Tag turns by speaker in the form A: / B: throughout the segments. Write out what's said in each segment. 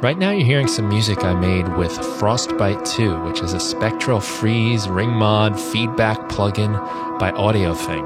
A: Right now you're hearing some music I made with Frostbite 2, which is a spectral freeze ring mod feedback plugin by AudioThing.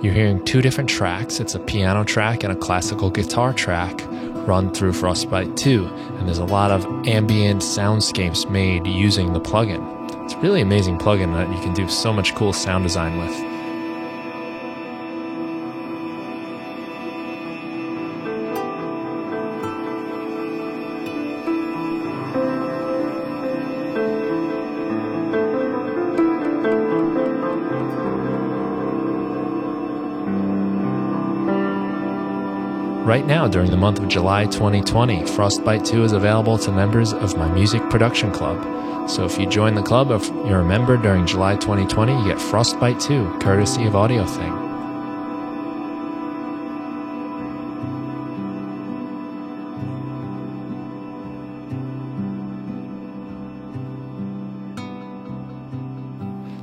A: You're hearing two different tracks. It's a piano track and a classical guitar track run through Frostbite 2, and there's a lot of ambient soundscapes made using the plugin. It's a really amazing plugin that you can do so much cool sound design with. Right now, during the month of July 2020, Frostbite 2 is available to members of my music production club. So if you join the club or if you're a member during July 2020, you get Frostbite 2, courtesy of AudioThing.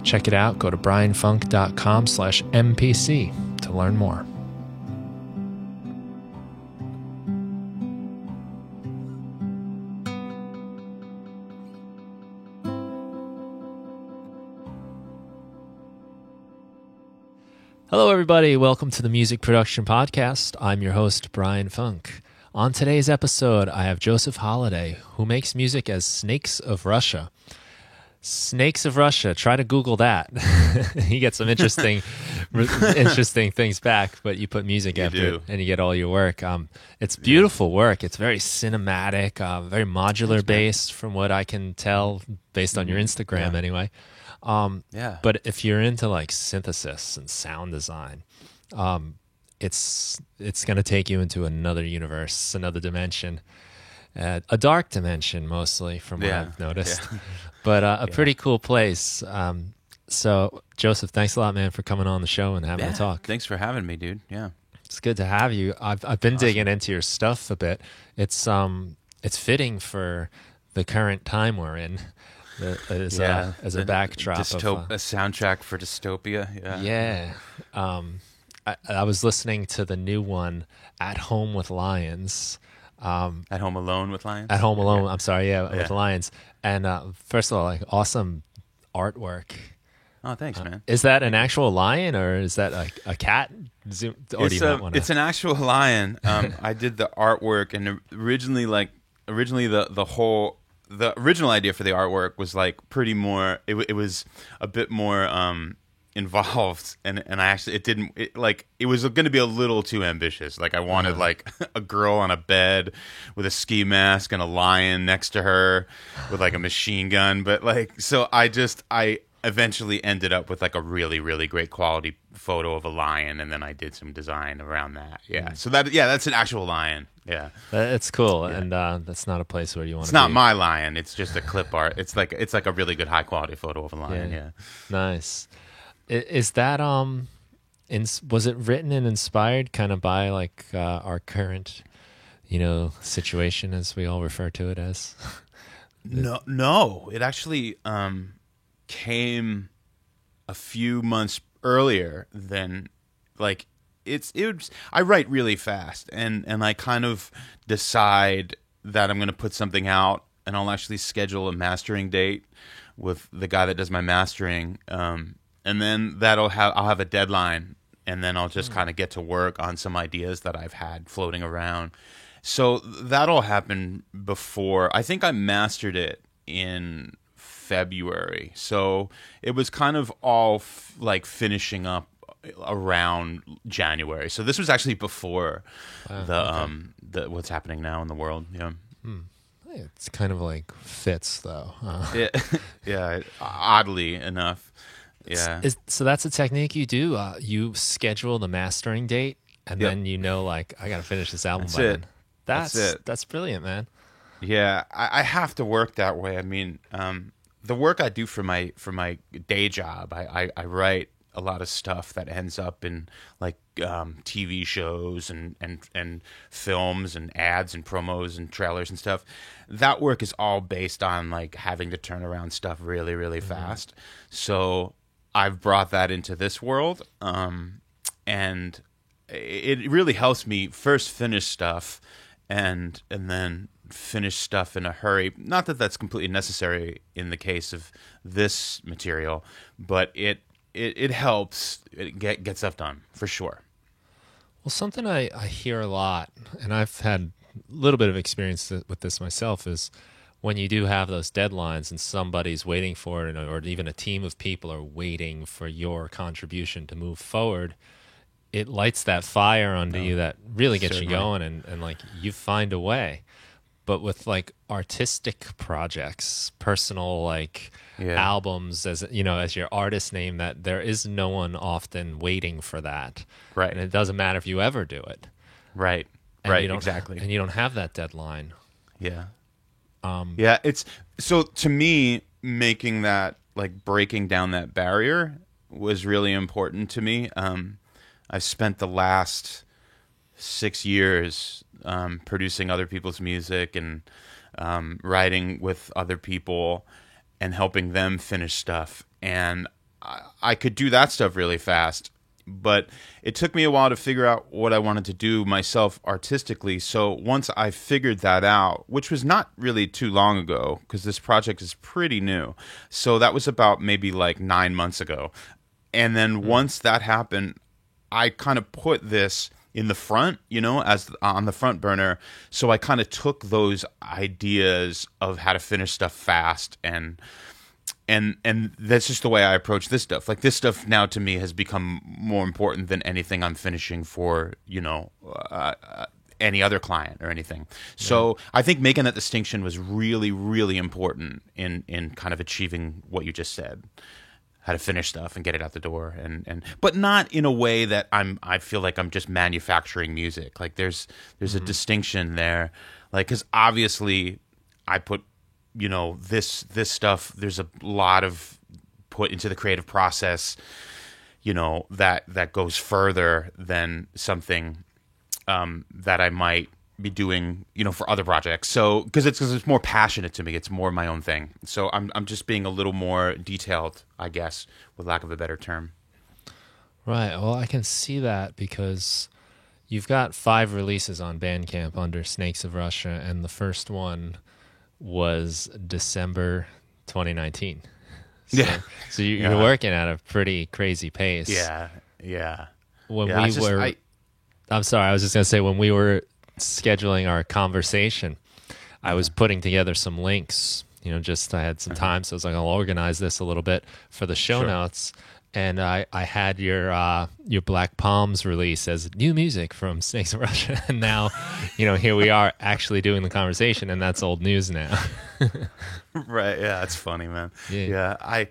A: Check it out. Go to brianfunk.com/MPC to learn more. Hello, everybody. Welcome to the Music Production Podcast. I'm your host, Brian Funk. On today's episode, I have Joseph Holiday, who makes music as Snakes of Russia. Snakes of Russia. Try to Google that. You get some interesting things back, but you put music after it and you get all your work. It's beautiful work. It's very cinematic, very modular based from what I can tell based on your Instagram anyway. But if you're into like synthesis and sound design, it's going to take you into another universe, another dimension, a dark dimension mostly from what I've noticed, but a pretty cool place. So Joseph, thanks a lot, man, for coming on the show and having a talk.
B: Thanks for having me, dude. Yeah,
A: it's good to have you. I've been digging into your stuff a bit. It's fitting for the current time we're in. As a backdrop,
B: a soundtrack for dystopia.
A: Yeah. I was listening to the new one, At Home with Lions.
B: At Home Alone with Lions.
A: At Home Alone. I'm sorry, with Lions. And first of all, like awesome artwork.
B: Oh, thanks, man.
A: Is that an actual lion or is that a cat?
B: It's an actual lion. I did the artwork, and originally the original idea for the artwork was like pretty more. It was a bit more involved, and I actually it was going to be a little too ambitious. Like I wanted like a girl on a bed with a ski mask and a lion next to her with like a machine gun. But like so, I eventually ended up with like a really, really great quality photo of a lion, and then I did some design around that. Yeah, so that's an actual lion. Yeah,
A: it's cool, and that's not a place where you want to be.
B: It's not my lion. It's just a clip art. It's like a really good high quality photo of a lion. Yeah.
A: Nice. Is that was it written and inspired kind of by like our current, situation as we all refer to it as?
B: No, it actually came a few months earlier than like I write really fast and I kind of decide that I'm going to put something out, and I'll actually schedule a mastering date with the guy that does my mastering, and then I'll have a deadline, and then I'll just kind of get to work on some ideas that I've had floating around. So that'll happen before I think I mastered it in February, so it was kind of all like finishing up around January. So this was actually before the what's happening now in the world. Yeah,
A: it's kind of like fits though.
B: Yeah, oddly enough. Yeah.
A: So that's a technique you do. You schedule the mastering date, and then like I got to finish this album. That's it. That's brilliant, man.
B: Yeah, I have to work that way. I mean, the work I do for my day job, I write a lot of stuff that ends up in like TV shows and films and ads and promos and trailers and stuff. That work is all based on like having to turn around stuff really, really fast. So I've brought that into this world, and it really helps me first finish stuff and then finish stuff in a hurry. Not that that's completely necessary in the case of this material, but it helps get stuff done for sure.
A: Well, something I hear a lot, and I've had a little bit of experience with this myself, is when you do have those deadlines and somebody's waiting for it, or even a team of people are waiting for your contribution to move forward, it lights that fire under you that really gets
B: Certainly.
A: you going, and like you find a way. But with like artistic projects, personal like albums, as you know, as your artist name, that there is no one often waiting for that.
B: Right.
A: And it doesn't matter if you ever do it.
B: Right.
A: And
B: Right.
A: you don't,
B: Exactly.
A: And you don't have that deadline.
B: Yeah. Yeah. It's so to me, making that like breaking down that barrier was really important to me. I've spent the last 6 years producing other people's music and writing with other people and helping them finish stuff. And I could do that stuff really fast, but it took me a while to figure out what I wanted to do myself artistically. So once I figured that out, which was not really too long ago, because this project is pretty new. So that was about maybe like 9 months ago. And then once that happened, I kind of put this in the front, you know, as on the front burner. So I kind of took those ideas of how to finish stuff fast, and that's just the way I approach this stuff. Like this stuff now to me has become more important than anything I'm finishing for, you know, any other client or anything. So I think making that distinction was really, really important in kind of achieving what you just said. How to finish stuff and get it out the door, and but not in a way that I feel like I'm just manufacturing music. Like there's a distinction there, like because obviously I put, you know, this stuff. There's a lot of put into the creative process, you know, that goes further than something that I might be doing, you know, for other projects. So because it's more passionate to me, it's more my own thing. So I'm just being a little more detailed, I guess, with lack of a better term.
A: Right. Well, I can see that because you've got 5 releases on Bandcamp under Snakes of Russia, and the first one was December 2019. So,
B: Yeah.
A: So you're working at a pretty crazy pace.
B: Yeah.
A: I'm sorry, I was just going to say, when we were scheduling our conversation, I was putting together some links, you know, just I had some time, so I was like, I'll organize this a little bit for the show notes. And I had your Black Palms release as new music from Snakes of Russia, and now, you know, here we are actually doing the conversation, and that's old news now.
B: Right. Yeah, it's funny, man.
A: Yeah.
B: I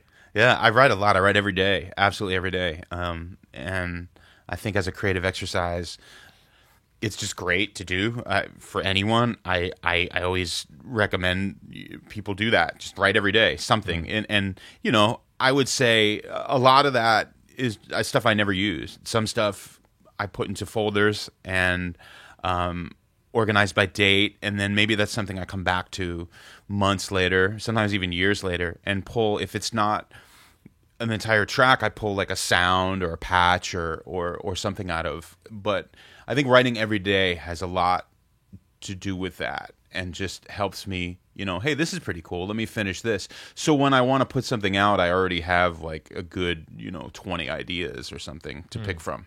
B: write a lot. I write every day, absolutely every day. And I think as a creative exercise, it's just great to do for anyone. I always recommend people do that. Just write every day, something. And you know, I would say a lot of that is stuff I never use. Some stuff I put into folders and organized by date, and then maybe that's something I come back to months later, sometimes even years later, and pull. If it's not an entire track, I pull like a sound or a patch or something out of. But I think writing every day has a lot to do with that, and just helps me, you know, hey, this is pretty cool. Let me finish this. So when I want to put something out, I already have like a good, you know, 20 ideas or something to pick from.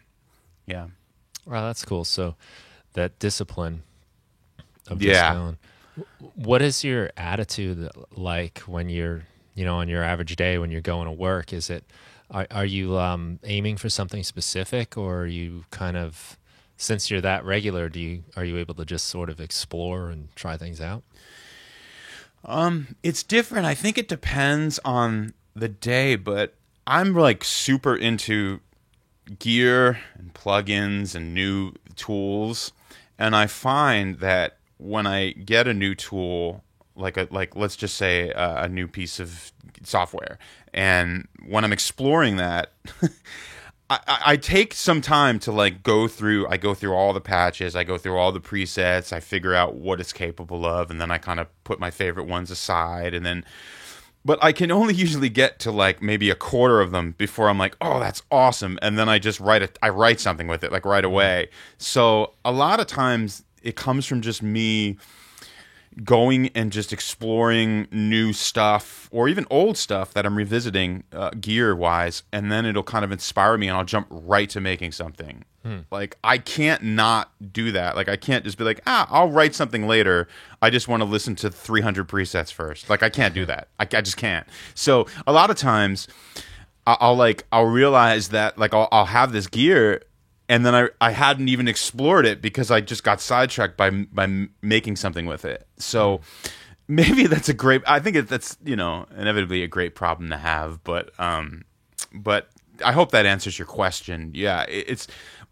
B: Yeah.
A: Wow, that's cool. So that discipline of just going. What is your attitude like when you're, you know, on your average day when you're going to work? Is it, are you aiming for something specific, or are you kind of, since you're that regular, are you able to just sort of explore and try things out?
B: It's different. I think it depends on the day, but I'm like super into gear and plugins and new tools. And I find that when I get a new tool like let's just say a new piece of software, and when I'm exploring that, I take some time to like go through. I go through all the patches. I go through all the presets. I figure out what it's capable of, and then I kind of put my favorite ones aside, and then. But I can only usually get to like maybe a quarter of them before I'm like, oh, that's awesome, and then I just write something with it like right away. So a lot of times it comes from just me going and just exploring new stuff or even old stuff that I'm revisiting gear wise, and then it'll kind of inspire me and I'll jump right to making something. Like I can't not do that. Like I can't just be like, I'll write something later. I just want to listen to 300 presets first. Like I can't do that. I just can't. So a lot of times I'll realize that like I'll have this gear and then I hadn't even explored it because I just got sidetracked by making something with it. So maybe that's I think that's, inevitably a great problem to have, but I hope that answers your question. Yeah,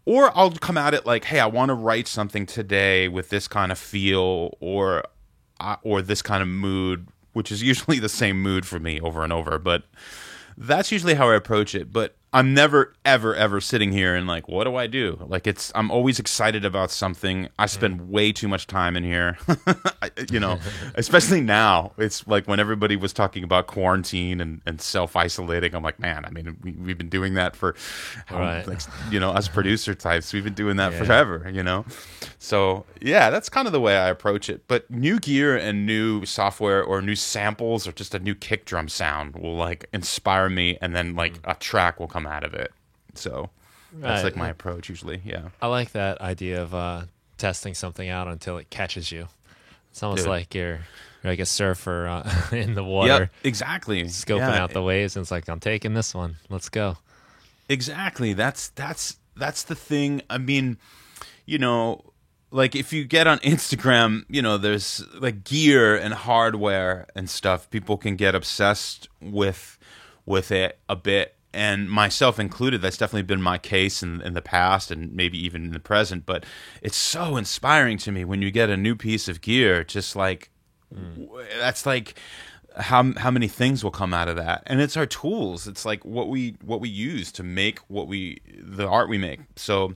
B: or I'll come at it like, hey, I want to write something today with this kind of feel or this kind of mood, which is usually the same mood for me over and over, but that's usually how I approach it. But I'm never, ever, ever sitting here and like, what do I do? Like I'm always excited about something. I spend way too much time in here, especially now. It's like when everybody was talking about quarantine and self-isolating. I'm like, man, I mean, we've been doing that for, us producer types, we've been doing that forever, So yeah, that's kind of the way I approach it. But new gear and new software or new samples or just a new kick drum sound will like inspire me, and then like a track will come out of it. So that's like my approach usually. Yeah,
A: I like that idea of testing something out until it catches you. It's almost like you're like a surfer in the water.
B: Yep, exactly.
A: Scoping out the waves, and it's like, I'm taking this one. Let's go.
B: Exactly. That's the thing. I mean, like if you get on Instagram, there's like gear and hardware and stuff. People can get obsessed with it a bit. And myself included, that's definitely been my case in the past and maybe even in the present. But it's so inspiring to me when you get a new piece of gear. Just like that's like how many things will come out of that, and it's our tools. It's like what we use to make the art we make. So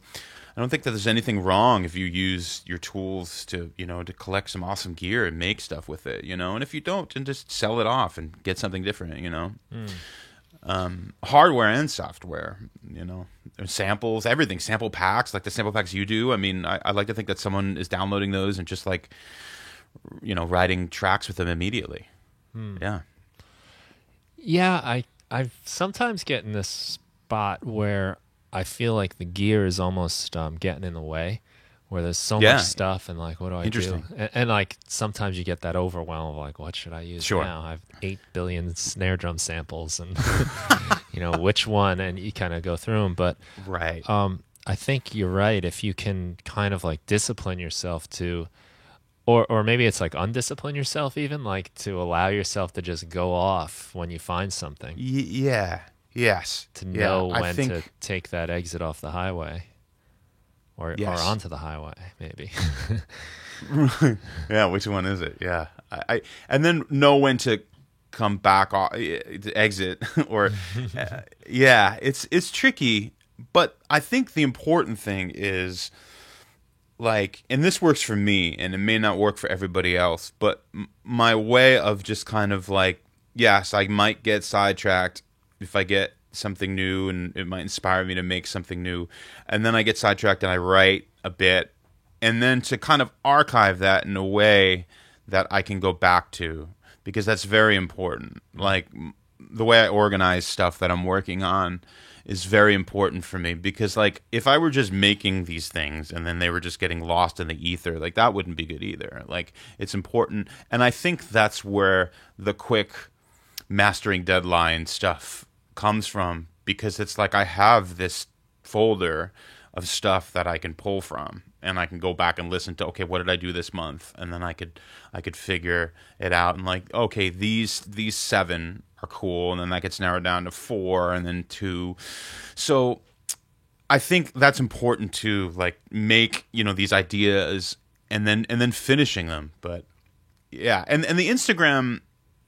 B: I don't think that there's anything wrong if you use your tools to to collect some awesome gear and make stuff with it. And if you don't, then just sell it off and get something different. Hardware and software, samples, everything, sample packs, like the sample packs you do. I mean, I like to think that someone is downloading those and just like, writing tracks with them immediately. Yeah.
A: Yeah. I sometimes get in this spot where I feel like the gear is almost getting in the way, where there's so much stuff and like, what do I do? And like sometimes you get that overwhelm of like, what should I use now? I have 8 billion snare drum samples and which one? And you kind of go through them. But I think you're right. If you can kind of like discipline yourself to, or maybe it's like undiscipline yourself even, like to allow yourself to just go off when you find something.
B: Yes.
A: To know when to take that exit off the highway. Or onto the highway, maybe.
B: Yeah, which one is it? Yeah, and then know when to come back off, to exit, or it's tricky. But I think the important thing is like, and this works for me, and it may not work for everybody else. But my way of just kind of like, yes, I might get sidetracked if I get something new, and it might inspire me to make something new, and then I get sidetracked and I write a bit, and then to kind of archive that in a way that I can go back to, because that's very important. Like the way I organize stuff that I'm working on is very important for me, because like if I were just making these things and then they were just getting lost in the ether, like that wouldn't be good either. Like it's important, and I think that's where the quick mastering deadline stuff comes from, because it's like I have this folder of stuff that I can pull from, and I can go back and listen to, okay, what did I do this month, and then I could figure it out, and like, okay, these 7 are cool, and then that gets narrowed down to 4 and then 2. So I think that's important to like make these ideas and then finishing them. But yeah, and the Instagram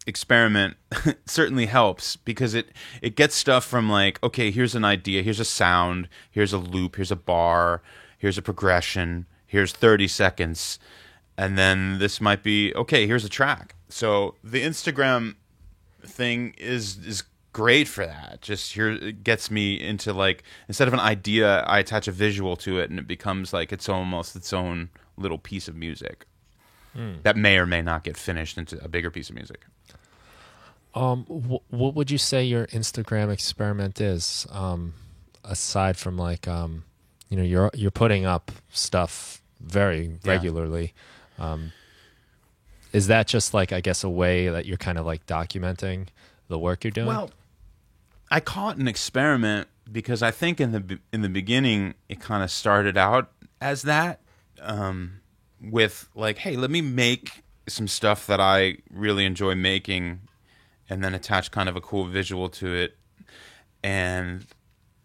B: experiment certainly helps because it gets stuff from like, okay, here's an idea, here's a sound, here's a loop, here's a bar, here's a progression, here's 30 seconds, and then this might be, okay, here's a track. So the Instagram thing is great for that. Just here, it gets me into like, instead of an idea, I attach a visual to it, and it becomes like it's almost its own little piece of music that may or may not get finished into a bigger piece of music.
A: What would you say your Instagram experiment is? Aside from like, you're putting up stuff very regularly. Is that just like, I guess, a way that you're kind of like documenting the work you're doing?
B: Well, I call it an experiment because I think in the beginning it kind of started out as that, with like, hey, let me make some stuff that I really enjoy making, and then attach kind of a cool visual to it, and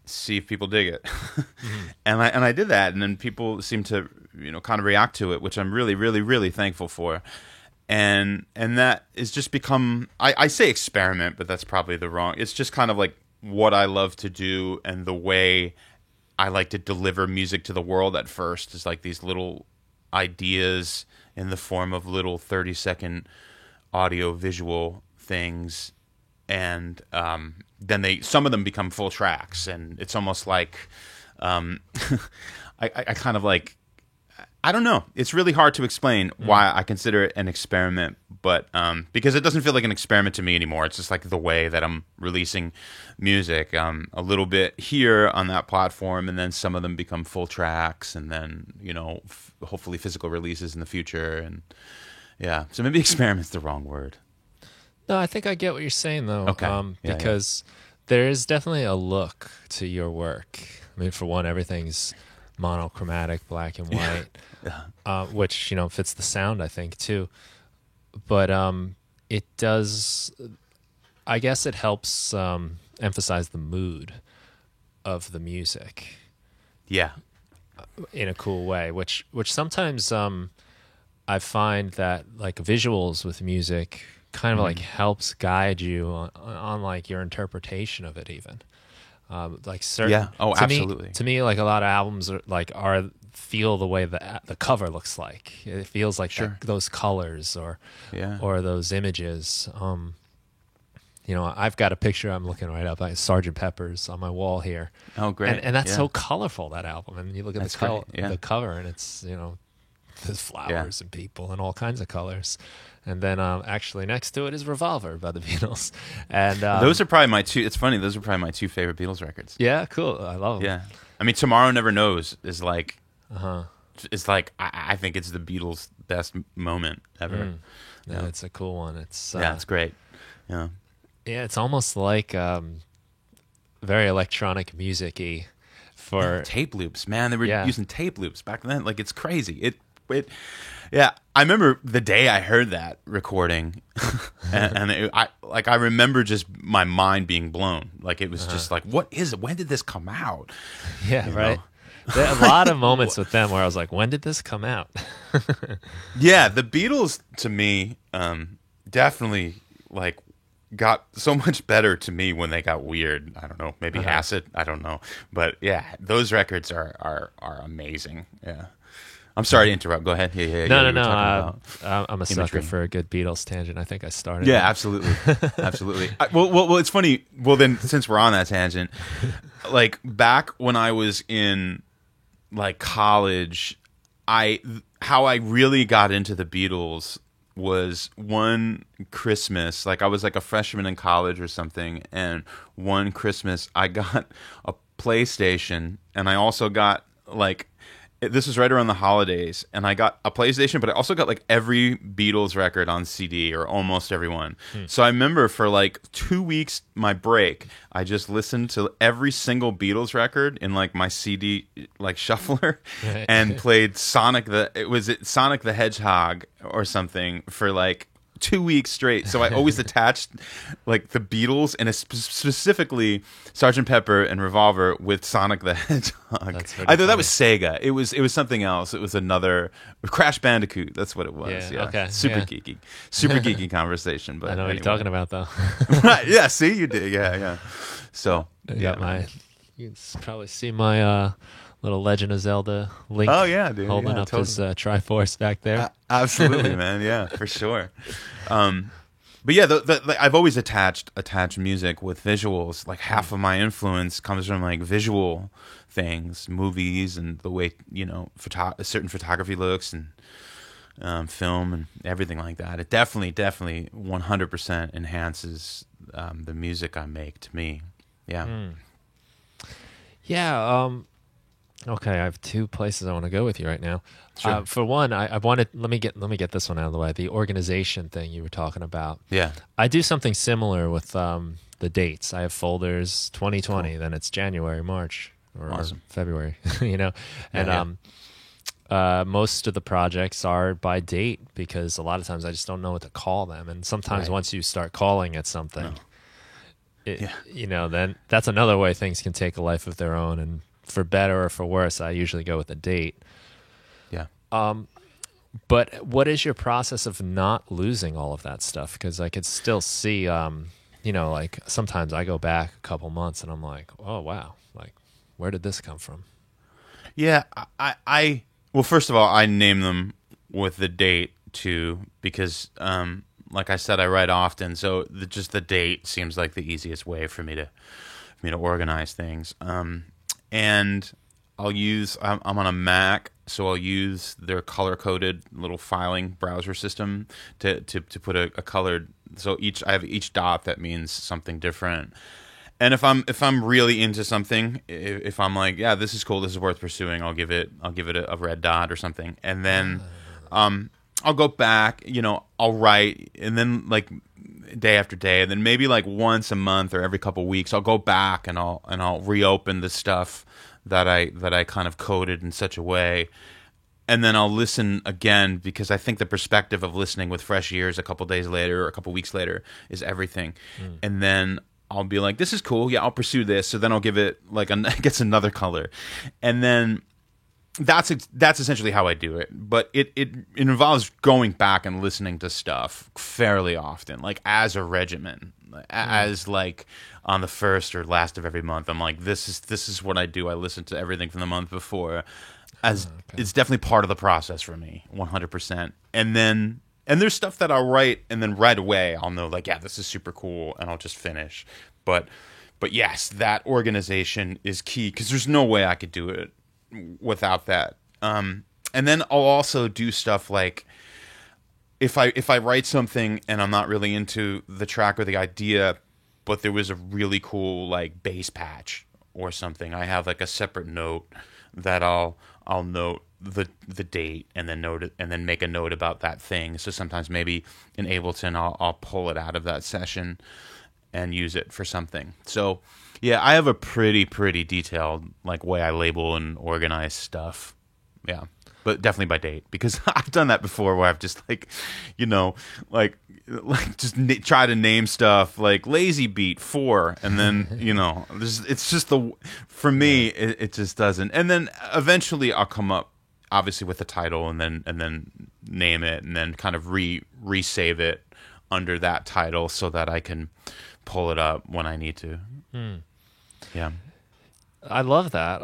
B: see if people dig it. And I did that, and then people seem to kind of react to it, which I'm really, really, really thankful for. And that is just become, I say experiment, but that's probably the wrong. It's just kind of like what I love to do, and the way I like to deliver music to the world at first is like these little ideas in the form of little 30-second audio visual things, and then some of them become full tracks, and it's almost like I kind of like, I don't know. It's really hard to explain why I consider it an experiment, but because it doesn't feel like an experiment to me anymore. It's just like the way that I'm releasing music, a little bit here on that platform, and then some of them become full tracks, and then hopefully physical releases in the future. And yeah, so maybe experiment's the wrong word.
A: No, I think I get what you're saying though.
B: Okay.
A: Because there is definitely a look to your work. I mean, for one, everything's monochromatic, black and white, which fits the sound, I think, too. But it does, I guess, it helps emphasize the mood of the music.
B: Yeah,
A: in a cool way, which sometimes I find that like visuals with music kind of like helps guide you on like your interpretation of it, even. Like certain,
B: absolutely.
A: To me, like a lot of albums feel the way the cover looks like. It feels like those colors or those images. I've got a picture I'm looking right up, like Sgt. Pepper's on my wall here.
B: Oh, great!
A: And that's so colorful, that album. And you look at the cover, and it's there's flowers and people and all kinds of colors. And then actually next to it is Revolver by the Beatles. And
B: those are probably my two. It's funny. Those are probably my two favorite Beatles records.
A: Yeah, cool. I love them.
B: Yeah, I mean, Tomorrow Never Knows is like, it's like I think it's the Beatles' best moment ever.
A: Yeah, it's a cool one. It's
B: it's great. Yeah,
A: it's almost like very electronic music-y for
B: tape loops. Man, they were using tape loops back then. Like, it's crazy. Yeah, I remember the day I heard that recording, and I remember just my mind being blown. Like, it was just like, what is it? When did this come out?
A: Yeah, right. There are a lot of moments with them where I was like, when did this come out?
B: Yeah, the Beatles to me definitely like got so much better to me when they got weird. I don't know, maybe acid. I don't know, but yeah, those records are amazing. Yeah. I'm sorry to interrupt. Go ahead. Yeah.
A: No. I'm a sucker for a good Beatles tangent. I think I started.
B: Yeah, absolutely. Well, it's funny. Well, then, since we're on that tangent, like back when I was in like college, how I really got into the Beatles was one Christmas. Like, I was like a freshman in college or something, and one Christmas I got a PlayStation, and I also got like, this was right around the holidays, and I got a PlayStation, but I also got like every Beatles record on CD, or almost every one. So I remember for like 2 weeks, my break, I just listened to every single Beatles record in like my CD like shuffler, and played Sonic the Hedgehog or something for like 2 weeks straight. So I always attached like the Beatles and specifically Sgt. Pepper and Revolver with Sonic the Hedgehog. I thought that was Sega. It was something else. It was another Crash Bandicoot. That's what it was. Yeah.
A: Okay.
B: Super geeky conversation. But
A: I know what
B: anyway.
A: you're talking about, though.
B: Right. Yeah. See, you did. Yeah. So
A: You can probably see my little Legend of Zelda Link.
B: Oh yeah, dude.
A: Holding up his Triforce back there.
B: Absolutely, man. Yeah, for sure. But yeah, I've always attached music with visuals. Like half of my influence comes from like visual things, movies, and the way certain photography looks, and film and everything like that. It definitely 100% enhances the music I make to me. Yeah.
A: Yeah. Okay, I have two places I want to go with you right now.
B: Sure.
A: For one, I wanted let me get this one out of the way. The organization thing you were talking about.
B: Yeah.
A: I do something similar with the dates. I have folders 2020, cool. Then it's January, March, or February. And most of the projects are by date because a lot of times I just don't know what to call them, and sometimes once you start calling it something, then that's another way things can take a life of their own. And for better or for worse, I usually go with a date.
B: Yeah.
A: But what is your process of not losing all of that stuff? Because I could still see, like sometimes I go back a couple months and I'm like, oh, wow, like where did this come from? Yeah,
B: well, first of all, I name them with the date too, because like I said, I write often, so just the date seems like the easiest way for me to organize things. And I'll use I'm on a Mac, so I'll use their color-coded little filing browser system to put a colored. So I have each dot that means something different. And if I'm really into something, if I'm like, yeah, this is cool, this is worth pursuing, I'll give it a red dot or something, and then I'll go back, I'll write, and then like day after day, and then maybe like once a month or every couple weeks, I'll go back and I'll reopen the stuff that I kind of coded in such a way, and then I'll listen again, because I think the perspective of listening with fresh ears a couple days later or a couple weeks later is everything. And then I'll be like, this is cool, yeah, I'll pursue this. So then I'll give it like it gets another color, and then that's essentially how I do it. But it involves going back and listening to stuff fairly often, like as a regimen, as like on the first or last of every month. I'm like, this is what I do. I listen to everything from the month before, it's definitely part of the process for me, 100%. And there's stuff that I'll write, and then right away I'll know, like, yeah, this is super cool, and I'll just finish. But yes, that organization is key, because there's no way I could do it without that. And then I'll also do stuff like, if I write something and I'm not really into the track or the idea, but there was a really cool like bass patch or something, I have like a separate note that I'll note the date, and then note it, and then make a note about that thing. So sometimes maybe in Ableton I'll pull it out of that session and use it for something. So yeah, I have a pretty detailed like way I label and organize stuff. Yeah, but definitely by date, because I've done that before where I've just like, just try to name stuff like Lazy Beat 4, and then it's just for me it just doesn't. And then eventually I'll come up obviously with the title, and then name it, and then kind of resave it under that title so that I can pull it up when I need to. Yeah,
A: I love that.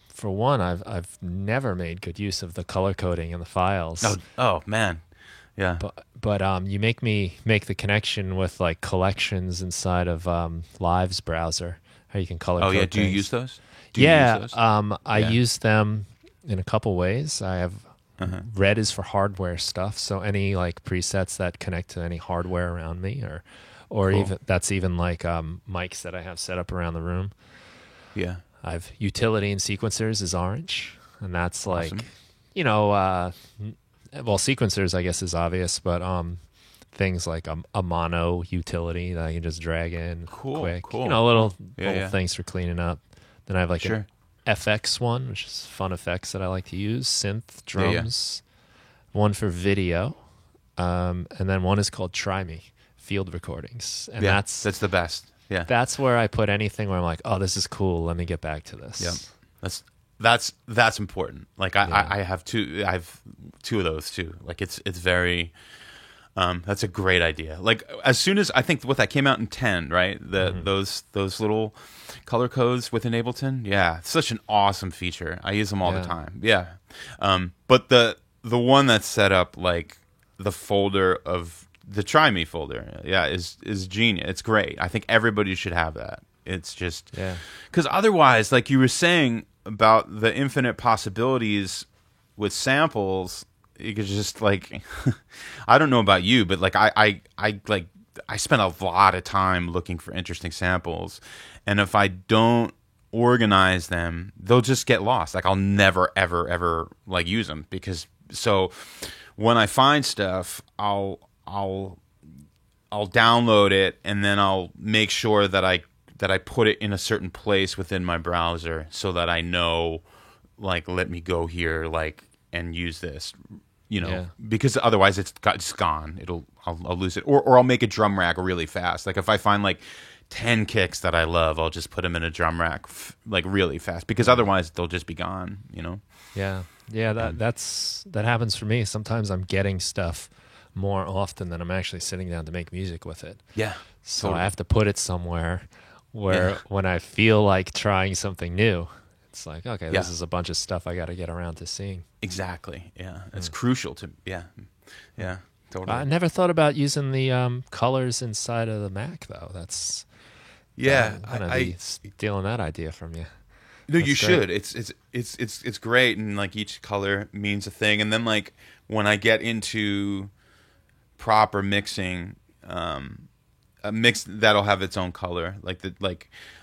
A: For one, I've never made good use of the color coding in the files.
B: Oh man, yeah.
A: But you make me make the connection with like collections inside of Live's browser. How you can color code.
B: Oh yeah, do you
A: things.
B: use those?
A: I use them in a couple ways. I have red is for hardware stuff, so any like presets that connect to any hardware around me, or cool. even like mics that I have set up around the room.
B: Yeah.
A: I've utility and sequencers is orange, and that's like,
B: awesome.
A: Sequencers I guess is obvious, but things like a mono utility that I can just drag in quick.
B: Cool.
A: Little things for cleaning up. Then I have like
B: an
A: FX one, which is fun effects that I like to use, synth, drums. One for video, and then one is called Try Me, field recordings, and
B: Yeah, that's the best. Yeah,
A: that's where I put anything where I'm like, oh, this is cool. Let me get back to this.
B: yeah. That's important. Like I have two. I have two of those too. Like it's very. That's a great idea. Like as soon as I think what that came out in 10, right? Those little color codes within Ableton. Yeah, it's such an awesome feature. I use them all the time. Yeah. But the one that's set up like the folder of the Try Me folder, is genius. It's great. I think everybody should have that. It's just because otherwise, like you were saying about the infinite possibilities with samples, you could just like I don't know about you, but like I spend a lot of time looking for interesting samples, and if I don't organize them, they'll just get lost. Like I'll never ever like use them, because so when I find stuff, I'll download it, and then I'll make sure that I put it in a certain place within my browser so that I know, like, let me go here, like, and use this, because otherwise it's gone. I'll lose it, or I'll make a drum rack really fast. Like if I find like 10 kicks that I love, I'll just put them in a drum rack like really fast, because otherwise they'll just be gone.
A: Yeah. That happens for me. Sometimes I'm getting stuff more often than I'm actually sitting down to make music with it.
B: Yeah.
A: So totally. I have to put it somewhere where when I feel like trying something new, it's like, okay, this is a bunch of stuff I got to get around to seeing.
B: Exactly. Yeah. It's crucial to, yeah, totally.
A: I never thought about using the colors inside of the Mac, though. That's, I'm going to be stealing that idea from you.
B: No, you should. It's great, and like each color means a thing. And then like when I get into proper mixing, a mix that'll have its own color. Like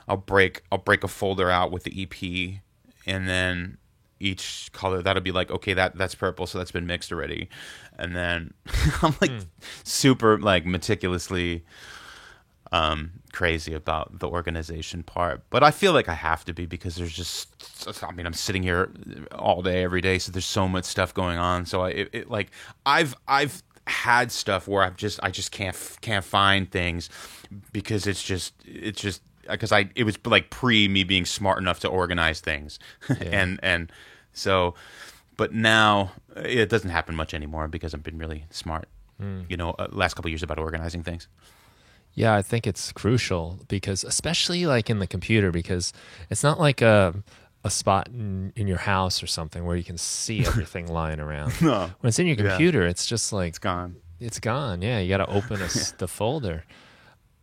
B: I'll break a folder out with the EP, and then each color that'll be like, okay, that's purple, so that's been mixed already. And then I'm like super like meticulously crazy about the organization part, but I feel like I have to be, because there's just, I mean, I'm sitting here all day every day, so there's so much stuff going on. So I've had stuff where I just can't find things, because it's just because it was like pre me being smart enough to organize things. and so, but now it doesn't happen much anymore, because I've been really smart last couple of years about organizing things.
A: Yeah, I think it's crucial, because especially like in the computer, because it's not like a spot in your house or something where you can see everything lying around.
B: No.
A: When it's in your computer, it's just like...
B: It's gone.
A: It's gone, yeah. You got to open the folder.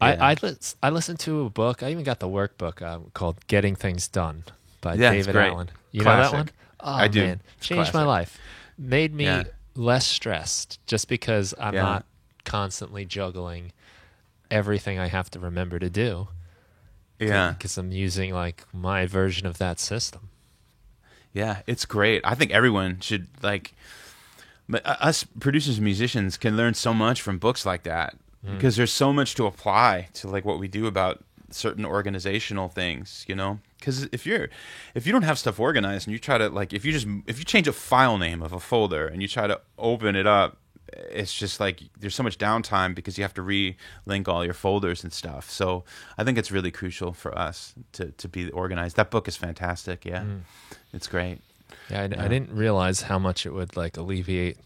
B: Yeah.
A: I listened to a book. I even got the workbook called Getting Things Done by
B: Yeah,
A: David Allen. You
B: Classic.
A: know that one? Oh,
B: I do.
A: Man. Changed my life. Made me less stressed, just because I'm not constantly juggling everything I have to remember to do.
B: Yeah.
A: Because I'm using like my version of that system.
B: Yeah, it's great. I think everyone should, like, us producers and musicians can learn so much from books like that, because there's so much to apply to like what we do about certain organizational things, because if you don't have stuff organized, and you try to, like, if you change a file name of a folder and you try to open it up, it's just like there's so much downtime, because you have to relink all your folders and stuff. So I think it's really crucial for us to be organized. That book is fantastic. Yeah. It's great.
A: Yeah, I didn't realize how much it would like alleviate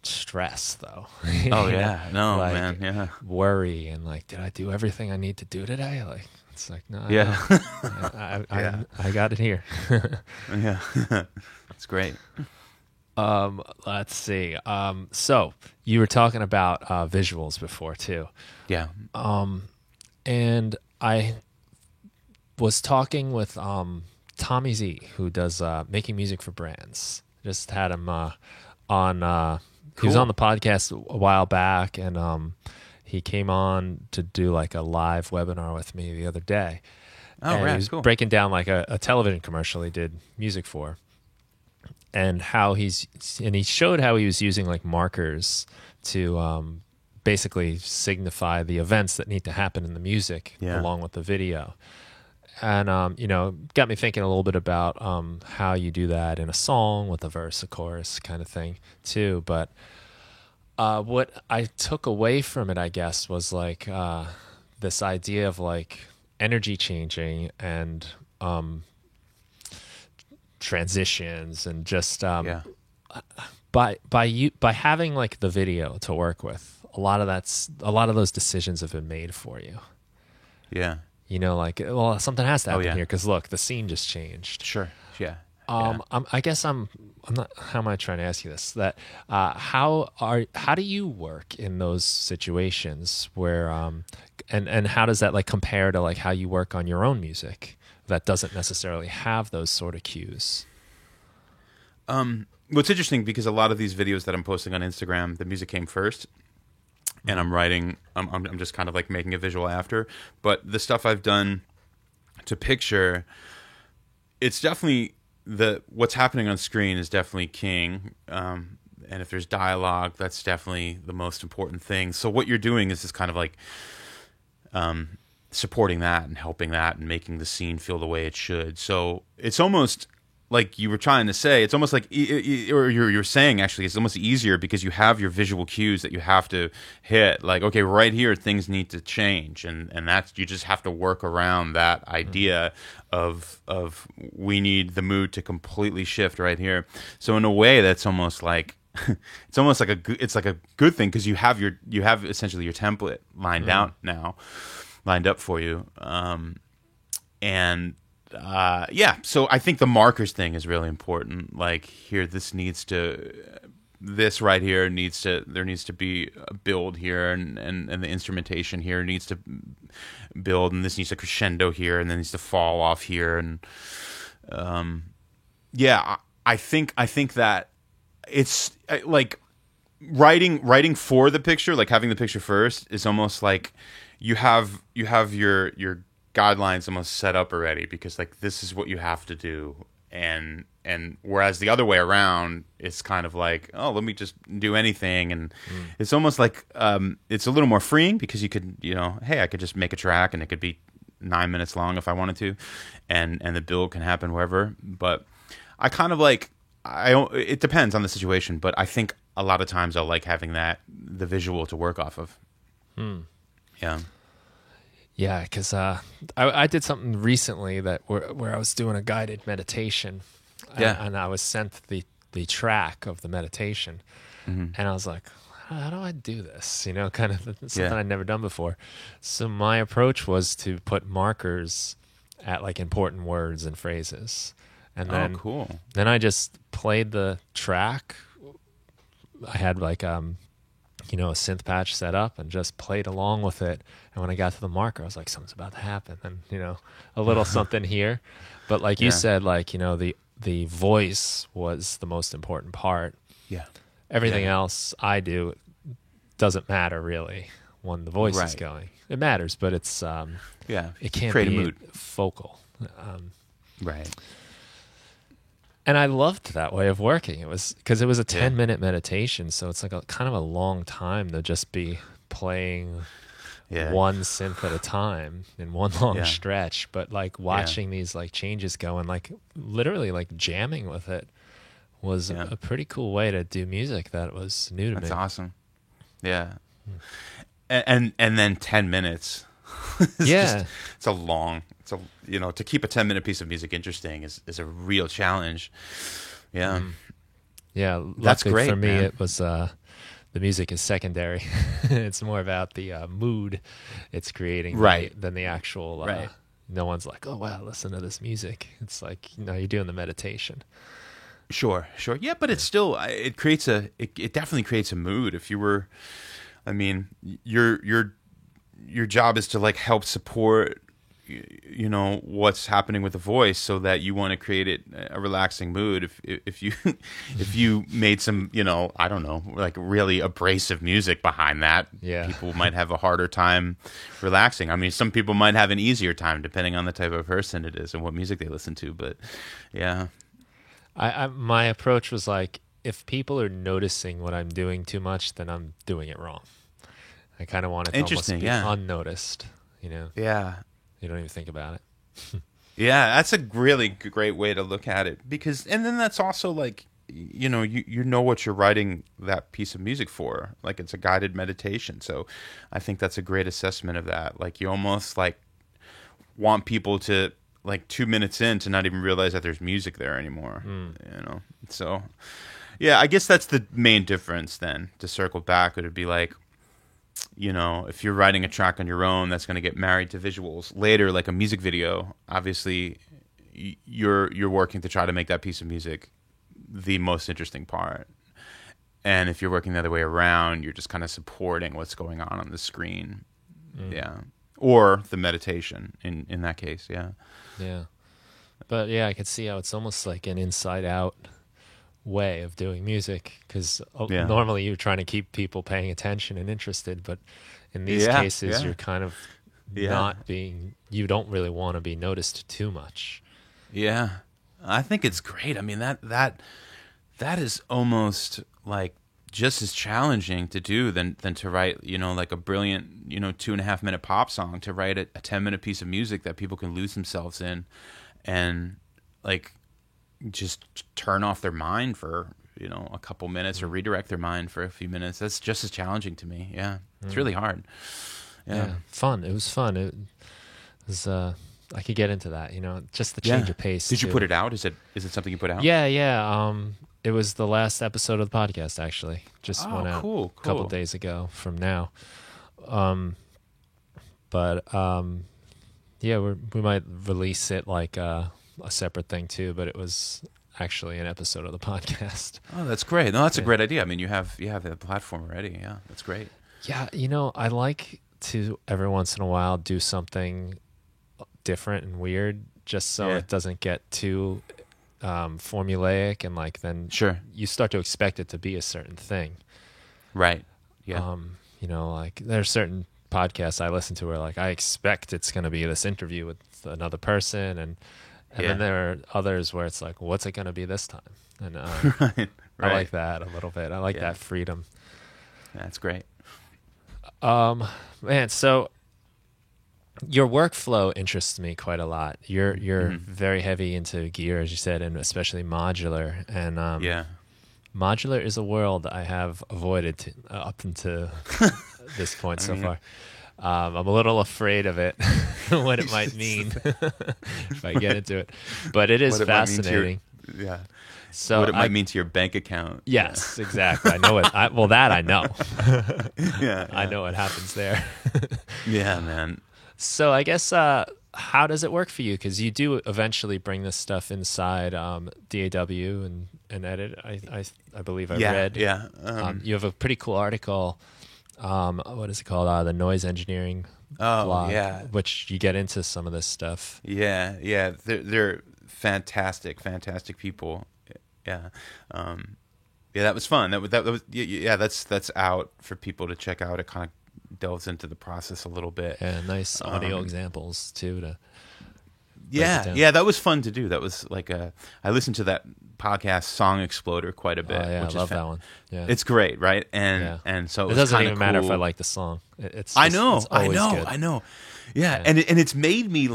A: stress, though.
B: Oh yeah, no,
A: like,
B: man, yeah.
A: Worry and like, did I do everything I need to do today? Like, it's like, no. I got it here.
B: Yeah, it's great.
A: Let's see. So you were talking about visuals before too.
B: Yeah.
A: And I was talking with Tommy Z, who does making music for brands. Just had him on. He was on the podcast a while back, and he came on to do like a live webinar with me the other day.
B: Oh,
A: and
B: right,
A: he was
B: cool.
A: breaking down like a television commercial he did music for, and how he showed how he was using like markers to basically signify the events that need to happen in the music along with the video. And, got me thinking a little bit about how you do that in a song with a verse, a chorus kind of thing too. But What I took away from it, I guess, was like this idea of like energy changing and transitions and just
B: Yeah.
A: by having like the video to work with, a lot of those decisions have been made for you.
B: Yeah.
A: You know, like, well, something has to happen
B: yeah.
A: here because look, the scene just changed.
B: Sure. Yeah.
A: I guess I'm not. How am I trying to ask you this? That how do you work in those situations where and how does that like compare to like how you work on your own music that doesn't necessarily have those sort of cues?
B: Well, it's interesting because a lot of these videos that I'm posting on Instagram, the music came first, and I'm writing. I'm just kind of like making a visual after. But the stuff I've done to picture, it's definitely what's happening on screen is definitely king. And if there's dialogue, that's definitely the most important thing. So what you're doing is just kind of like supporting that and helping that and making the scene feel the way it should. So it's almost like you were trying to say, it's almost like, or you're saying actually, it's almost easier because you have your visual cues that you have to hit. Like, okay, right here, things need to change, and that's, you just have to work around that idea of we need the mood to completely shift right here. So in a way, that's almost like it's almost like it's like a good thing because you have essentially your template lined out now, lined up for you, and. So I think the markers thing is really important. Like here, this right here there needs to be a build here, and the instrumentation here needs to build, and this needs to crescendo here, and then needs to fall off here, and I think that it's like writing for the picture, like having the picture first, is almost like you have your guidelines almost set up already, because like this is what you have to do, and whereas the other way around, it's kind of like, oh, let me just do anything, and it's almost like it's a little more freeing because you could, hey, I could just make a track and it could be 9 minutes long if I wanted to, and the build can happen wherever. But I kind of like, it depends on the situation, but I think a lot of times I'll like having the visual to work off of. Yeah.
A: Yeah, because I did something recently where I was doing a guided meditation, and I was sent the track of the meditation, and I was like, how do I do this? Kind of something I'd never done before. So my approach was to put markers at like important words and phrases, and then
B: cool.
A: Then I just played the track. I had like a synth patch set up and just played along with it. And when I got to the marker, I was like, something's about to happen. And, a little something here. But like you said, like, the voice was the most important part.
B: Yeah.
A: Everything else I do doesn't matter really when the voice is going. It matters, but it's, it can't
B: create
A: be
B: a mood.
A: Focal.
B: Right.
A: And I loved that way of working. It was because it was a 10-minute meditation, so it's like kind of a long time to just be playing one synth at a time in one long stretch. But like watching these like changes go and like literally like jamming with it was a pretty cool way to do music that was new to me.
B: That's awesome. Yeah. And then 10 minutes. It's a long. To keep a 10-minute piece of music interesting is a real challenge. Yeah.
A: Yeah.
B: That's great
A: for me.
B: Man.
A: It was, the music is secondary. It's more about the mood it's creating than the actual, no one's like, oh wow, listen to this music. It's like, you're doing the meditation.
B: Sure. Yeah. But it's still, it definitely creates a mood. If you were, your job is to like help support what's happening with the voice, so that you want to create a relaxing mood. If you made some I don't know, like really abrasive music behind that, people might have a harder time relaxing. Some people might have an easier time depending on the type of person it is and what music they listen to. But
A: my approach was like, if people are noticing what I'm doing too much, then I'm doing it wrong. I kind of want it to almost be unnoticed,
B: Yeah.
A: You don't even think about it.
B: Yeah, that's a really great way to look at it, and then that's also like, you know, you know what you're writing that piece of music for. Like, it's a guided meditation. So I think that's a great assessment of that. Like, you almost like want people to, like, 2 minutes in, to not even realize that there's music there anymore. You know, so yeah, I guess that's the main difference. Then, to circle back, it would be like, you know, if you're writing a track on your own that's going to get married to visuals later, like a music video, obviously you're working to try to make that piece of music the most interesting part. And if you're working the other way around, you're just kind of supporting what's going on the screen. Yeah. Or the meditation in that case. Yeah.
A: Yeah. But yeah, I could see how it's almost like an inside out way of doing music, because normally you're trying to keep people paying attention and interested, but in these cases you're kind of not being, you don't really want to be noticed too much.
B: Yeah, I think it's great. I mean, that is almost like just as challenging to do than to write, you know, like a brilliant, you know, 2.5 minute pop song, to write a 10-minute piece of music that people can lose themselves in and like just turn off their mind for, you know, a couple minutes, or redirect their mind for a few minutes. That's just as challenging to me. Yeah, it's really hard. Yeah,
A: fun. It was fun. It was. I could get into that. You know, just the change of pace.
B: Did you put it out? Is it something you put out?
A: Yeah. It was the last episode of the podcast, actually. Just went out
B: cool.
A: a couple days ago from now. Yeah, we might release it like a separate thing too, but it was actually an episode of the podcast.
B: Oh, that's great. No, that's a great idea. I mean, you have the platform already. Yeah, that's great.
A: Yeah, you know, I like to every once in a while do something different and weird, just so it doesn't get too formulaic, and like then you start to expect it to be a certain thing. Right. Yeah. You know, like there's certain podcasts I listen to where like I expect it's going to be this interview with another person, and then there are others where it's like, what's it going to be this time? And right. I like that a little bit. I like that freedom.
B: That's great.
A: Man, so your workflow interests me quite a lot. You're very heavy into gear, as you said, and especially modular. And modular is a world I have avoided up until this point so far. I'm a little afraid of it, what it might mean if I get into it. But it is fascinating.
B: So what it might mean to your bank account.
A: Yes, exactly. I know it. That I know. I know what happens there.
B: Yeah, man.
A: So I guess how does it work for you? Because you do eventually bring this stuff inside DAW and edit. I believe I read.
B: Yeah.
A: You have a pretty cool article. What is it called? The Noise Engineering blog, which you get into some of this stuff.
B: Yeah. They're fantastic people. Yeah. That was fun. That was that's out for people to check out. It kind of delves into the process a little bit.
A: Yeah, nice audio examples too to
B: that was fun to do. That was like I listened to that podcast Song Exploder quite a bit.
A: I love that one. Yeah,
B: it's great, right? And so
A: it doesn't even matter if I like the song. It's just,
B: I know. Yeah, and it's made me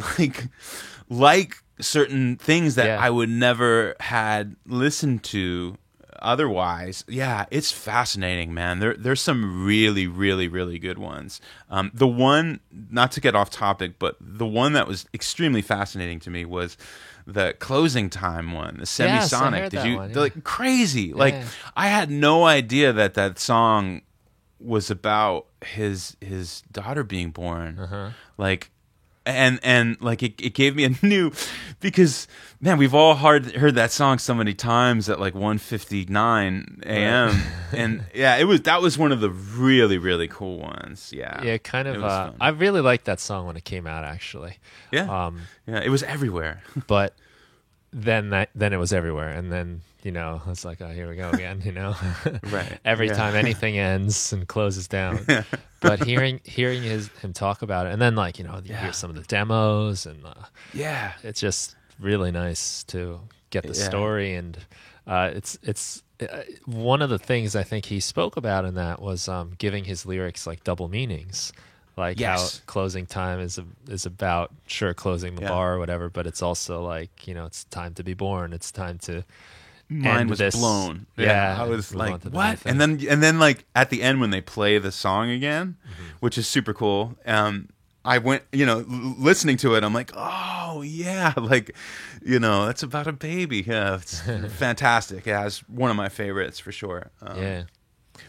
B: like certain things that I would never had listened to otherwise. Yeah, it's fascinating, man. There's some really, really, really good ones. The one, not to get off topic, but the one that was extremely fascinating to me was the Closing Time one, the Semisonic.
A: Yes, I heard that one,
B: like crazy? Like I had no idea that song was about his daughter being born. Like. And like it gave me a new, because man, we've all heard that song so many times at like 1:59 a.m. and that was one of the really, really cool ones.
A: Kind of. I really liked that song when it came out, actually.
B: It was everywhere.
A: But then it was everywhere, and then I was like, oh, here we go again.
B: Right.
A: Every time anything ends and closes down. But hearing him talk about it, and then you hear some of the demos, and it's just really nice to get the story. And it's one of the things I think he spoke about in that was giving his lyrics like double meanings. Like how Closing Time is about closing the bar or whatever, but it's also like it's time to be born. It's time to
B: mind was
A: this.
B: blown.
A: Yeah,
B: I was
A: move on
B: like,
A: to the
B: what?
A: new thing.
B: And then like at the end when they play the song again, which is super cool. I went, listening to it, I'm like, oh yeah, like, that's about a baby. Yeah, it's fantastic. Yeah, it's one of my favorites for sure.
A: Yeah.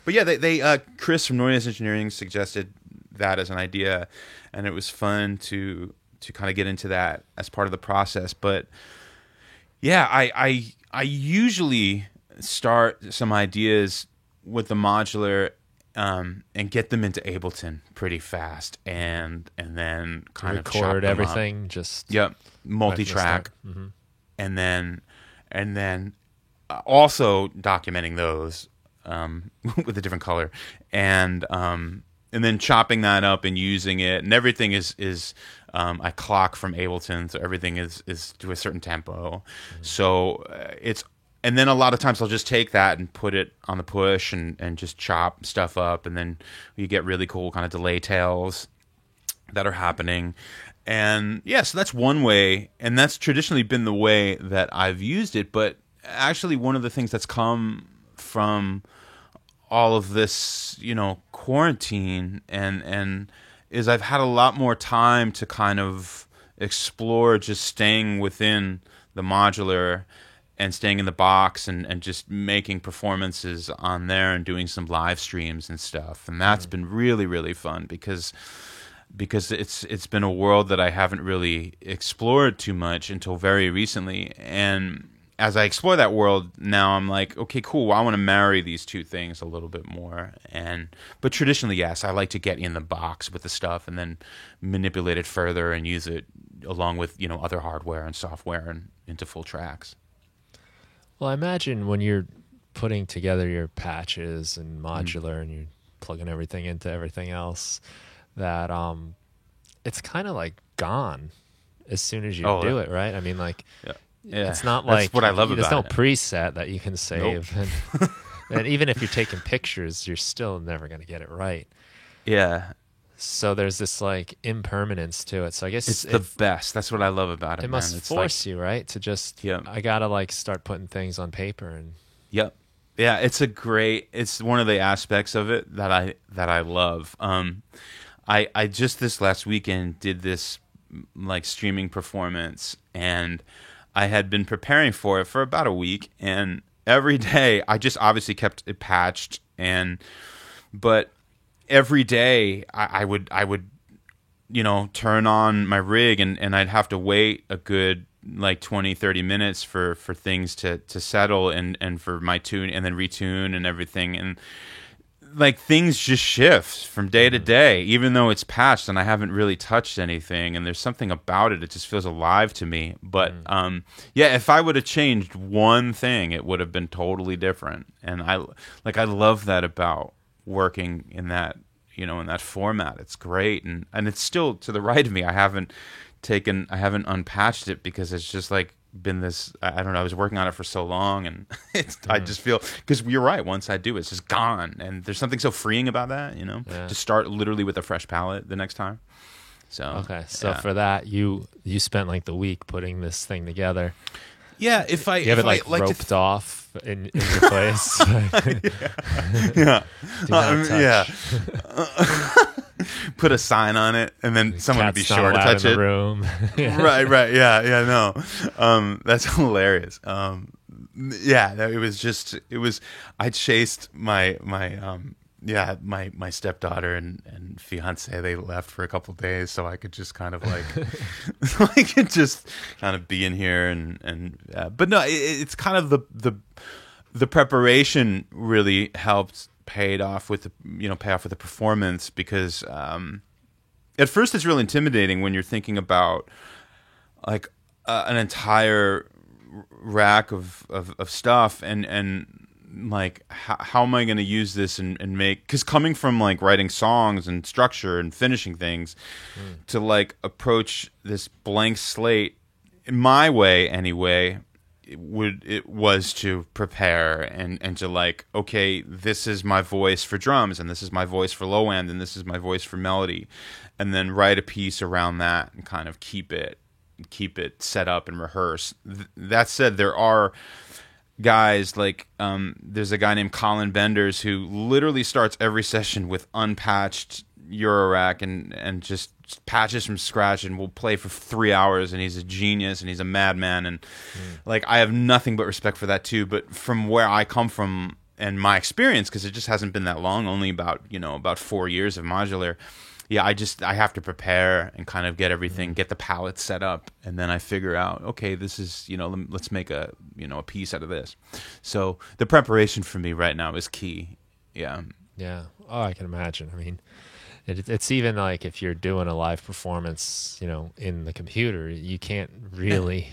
B: But yeah, they Chris from Noise Engineering suggested that as an idea, and it was fun to kind of get into that as part of the process. But yeah, I usually start some ideas with the modular and get them into Ableton pretty fast, and then kind of chop
A: Record
B: them
A: everything.
B: up.
A: Just
B: Yep, multi-track,
A: Mm-hmm.
B: and then also documenting those with a different color, and then chopping that up and using it, and everything is I clock from Ableton, so everything is to a certain tempo. So and then a lot of times I'll just take that and put it on the push and just chop stuff up, and then you get really cool kind of delay tails that are happening. And yeah, so that's one way, and that's traditionally been the way that I've used it. But actually, one of the things that's come from all of this, quarantine and is I've had a lot more time to kind of explore just staying within the modular and staying in the box and just making performances on there and doing some live streams and stuff. And that's been really, really fun because it's been a world that I haven't really explored too much until very recently. And as I explore that world now, I'm like, okay, cool. I want to marry these two things a little bit more. But traditionally, yes, I like to get in the box with the stuff and then manipulate it further and use it along with other hardware and software and into full tracks.
A: Well, I imagine when you're putting together your patches and modular and you're plugging everything into everything else, that it's kind of like gone as soon as you do it, right? I mean, like,
B: yeah.
A: It's not
B: That's
A: like
B: what I love
A: there's
B: about
A: no
B: it.
A: preset that you can save.
B: Nope.
A: And even if you're taking pictures, you're still never going to get it right.
B: Yeah.
A: So there's this like impermanence to it. So I guess
B: It's the best. That's what I love about it.
A: It must
B: It's
A: force you, right? To just, I got to like start putting things on paper and.
B: Yep. Yeah, it's one of the aspects of it that I love. I just this last weekend did this like streaming performance, and I had been preparing for it for about a week, and every day I just obviously kept it patched, but every day I would turn on my rig and I'd have to wait a good like 20-30 minutes for things to settle and for my tune and then retune and everything, and like things just shift from day to day, even though it's patched and I haven't really touched anything, and there's something about it just feels alive to me. But if I would have changed one thing, it would have been totally different. And I love that about working in that in that format. It's great, and it's still to the right of me. I haven't unpatched it because it's just like been this, I don't know, I was working on it for so long, and I just feel, because you're right, once I do it's just gone, and there's something so freeing about that, to start literally with a fresh palette the next time. So
A: for that you spent like the week putting this thing together.
B: Yeah, you
A: have it like roped off in your place.
B: Yeah.
A: Do not touch.
B: Put a sign on it, and then someone would be
A: Cat's not
B: sure to
A: allowed
B: touch
A: in
B: it.
A: the room.
B: Right. Yeah, no. That's hilarious. It was I chased my stepdaughter and fiance. They left for a couple of days so I could just kind of like I could just kind of be in here and but no, it's kind of the preparation really helped pay off with the performance, because at first it's really intimidating when you're thinking about like an entire rack of stuff and like how am I going to use this and make, because coming from like writing songs and structure and finishing things to like approach this blank slate in my way anyway, it was to prepare and to like, okay, this is my voice for drums, and this is my voice for low end, and this is my voice for melody, and then write a piece around that and kind of keep it set up and rehearse. That said, there are guys like there's a guy named Colin Benders who literally starts every session with unpatched Eurorack and just patches from scratch and will play for 3 hours, and he's a genius and he's a madman, and like I have nothing but respect for that too. But from where I come from and my experience, because it just hasn't been that long, only about 4 years of modular. Yeah, I have to prepare and kind of get everything, get the palette set up, and then I figure out, okay, this is, let's make a piece out of this. So the preparation for me right now is key. Yeah.
A: Yeah. Oh, I can imagine. I mean, it's even like if you're doing a live performance, in the computer, you can't really.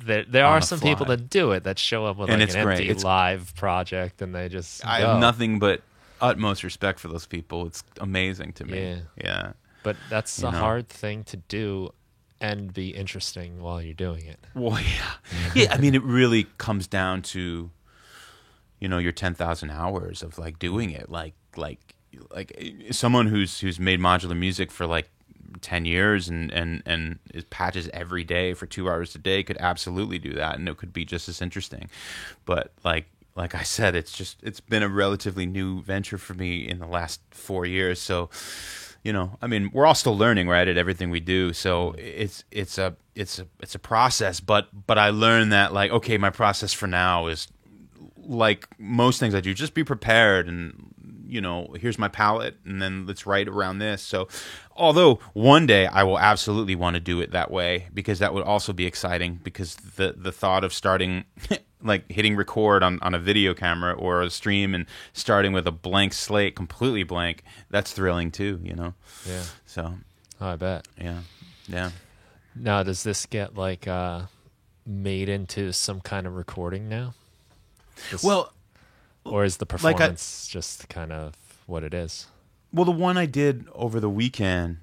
A: There are some people that do it, that show up with like an empty live project, and they just.
B: I have nothing but utmost respect for those people. It's amazing to me. Yeah.
A: But that's a hard thing to do and be interesting while you're doing it.
B: Well, yeah. Yeah, I mean, it really comes down to, your 10,000 hours of like doing it. Like someone who's made modular music for like 10 years and is patches every day for 2 hours a day could absolutely do that, and it could be just as interesting. But like I said, it's been a relatively new venture for me in the last 4 years. So, I mean, we're all still learning, right, at everything we do. So it's a process. But I learned that, like, okay, my process for now is like most things I do, just be prepared, and here's my palette, and then let's write around this. So, although one day I will absolutely want to do it that way, because that would also be exciting, because the thought of starting like hitting record on a video camera or a stream and starting with a blank slate, completely blank, that's thrilling too,
A: Yeah.
B: So,
A: I bet.
B: Yeah.
A: Now, does this get like made into some kind of recording now? Or is the performance just kind of what it is?
B: Well, the one I did over the weekend,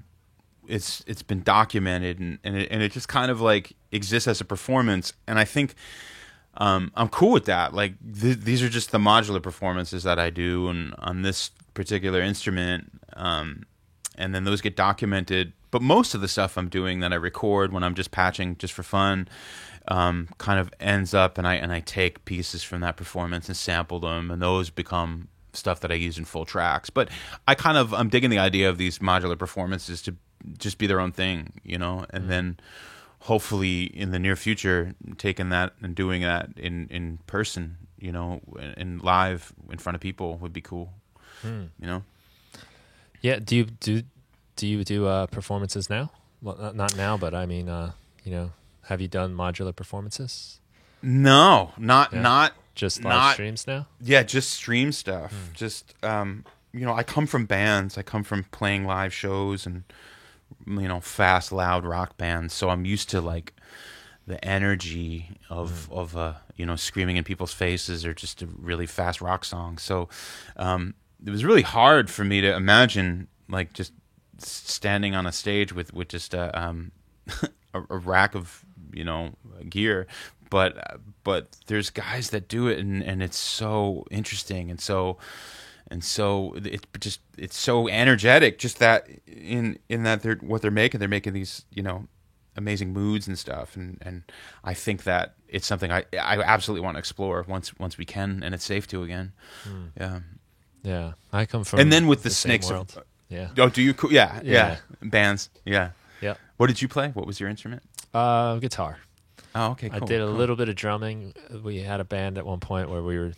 B: it's been documented, and it just kind of like exists as a performance, and I think I'm cool with that. Like these are just the modular performances that I do on this particular instrument, and then those get documented. But most of the stuff I'm doing that I record when I'm just patching just for fun, kind of ends up, and I take pieces from that performance and sample them, and those become stuff that I use in full tracks. But I'm digging the idea of these modular performances to just be their own thing, and then hopefully in the near future taking that and doing that in person, and live in front of people would be cool.
A: Yeah. Do you do performances now? Well, not now, but I mean, have you done modular performances?
B: No, not
A: just live streams now.
B: Yeah, just stream stuff. Just I come from bands. I come from playing live shows and fast, loud rock bands. So I'm used to like the energy of screaming in people's faces, or just a really fast rock song. So it was really hard for me to imagine like just standing on a stage with just a rack of gear, but there's guys that do it, and it's so interesting, and so it's so energetic, just that in that they're making these amazing moods and stuff, and I think that it's something I absolutely want to explore once we can, and it's safe to again.
A: Yeah, I come from,
B: and then with the
A: Snakes
B: world.
A: Yeah.
B: Oh, do you? Yeah. Bands. Yeah.
A: Yeah.
B: What did you play? What was your instrument?
A: Guitar.
B: Oh, okay, cool.
A: I did a little bit of drumming. We had a band at one point where we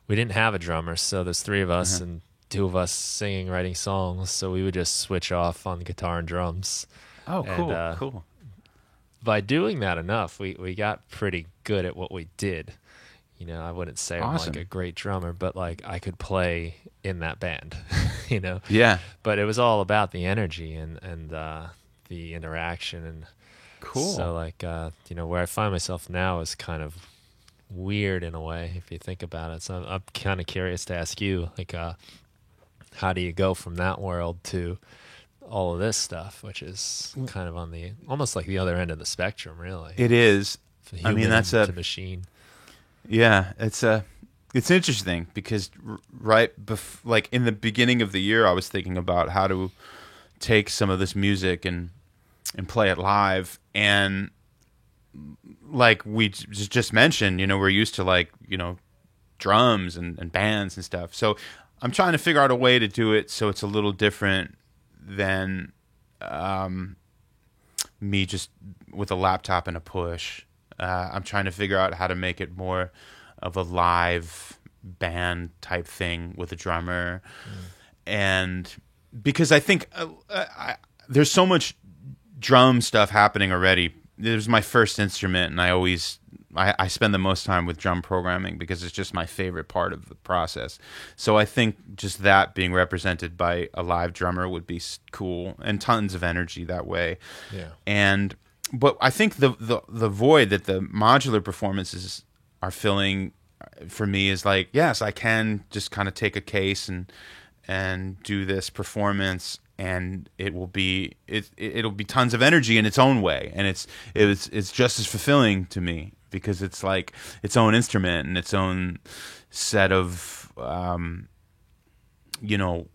A: didn't have a drummer, so there's three of us and two of us singing, writing songs. So we would just switch off on guitar and drums.
B: Oh, cool, cool.
A: By doing that enough, we got pretty good at what we did. I wouldn't say I'm like a great drummer, but like I could play in that band,
B: Yeah.
A: But it was all about the energy and the interaction, and
B: cool.
A: So like where I find myself now is kind of weird in a way if you think about it. So I'm kind of curious to ask you, like, how do you go from that world to all of this stuff, which is kind of on the almost like the other end of the spectrum, really.
B: It is. I mean, that's a
A: machine.
B: Yeah, it's interesting because like in the beginning of the year, I was thinking about how to take some of this music and play it live, and like we just mentioned, we're used to like, drums and bands and stuff. So I'm trying to figure out a way to do it so it's a little different than me just with a laptop and a push. I'm trying to figure out how to make it more of a live band type thing with a drummer. And because I think there's so much drum stuff happening already. It was my first instrument, and I spend the most time with drum programming because it's just my favorite part of the process. So I think just that being represented by a live drummer would be cool, and tons of energy that way.
A: Yeah.
B: But I think the void that the modular performances are filling for me is like, yes, I can just kind of take a case and do this performance, and it'll be tons of energy in its own way, and it's just as fulfilling to me because it's like its own instrument and its own set of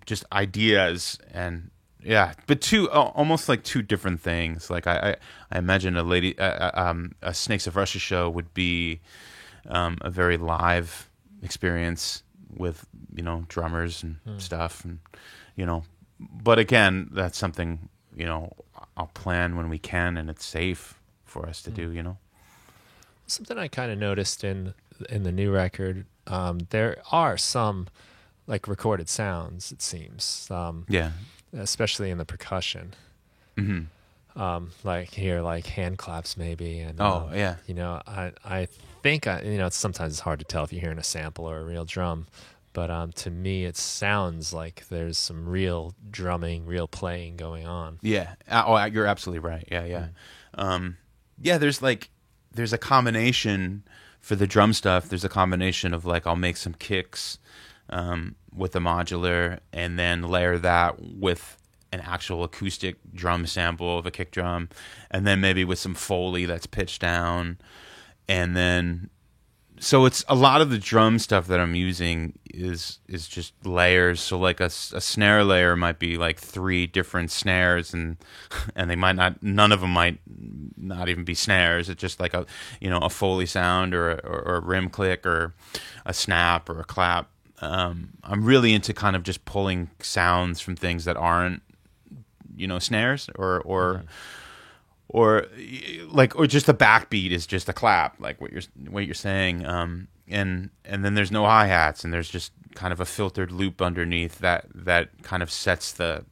B: just ideas. And yeah, but almost like two different things. Like I imagine a Snakes of Russia show would be a very live experience with drummers and stuff, and but again, that's something I'll plan when we can and it's safe for us to do.
A: Something I kind of noticed in the new record, there are some like recorded sounds, it seems.
B: Yeah.
A: Especially in the percussion. Like here, like hand claps maybe, and
B: yeah.
A: I think sometimes it's hard to tell if you're hearing a sample or a real drum, but to me it sounds like there's some real drumming, real playing going on.
B: Yeah. You're absolutely right. Yeah. Yeah. There's a combination for the drum stuff. There's a combination of like I'll make some kicks with a modular, and then layer that with an actual acoustic drum sample of a kick drum, and then maybe with some Foley that's pitched down. And then so it's a lot of the drum stuff that I'm using is just layers. So like a snare layer might be like 3 different snares, and they might not, none of them might not even be snares. It's just like a Foley sound or a rim click or a snap or a clap. I'm really into kind of just pulling sounds from things that aren't snares or just the backbeat is just a clap, like what you're saying, and then there's no hi-hats, and there's just kind of a filtered loop underneath that kind of sets the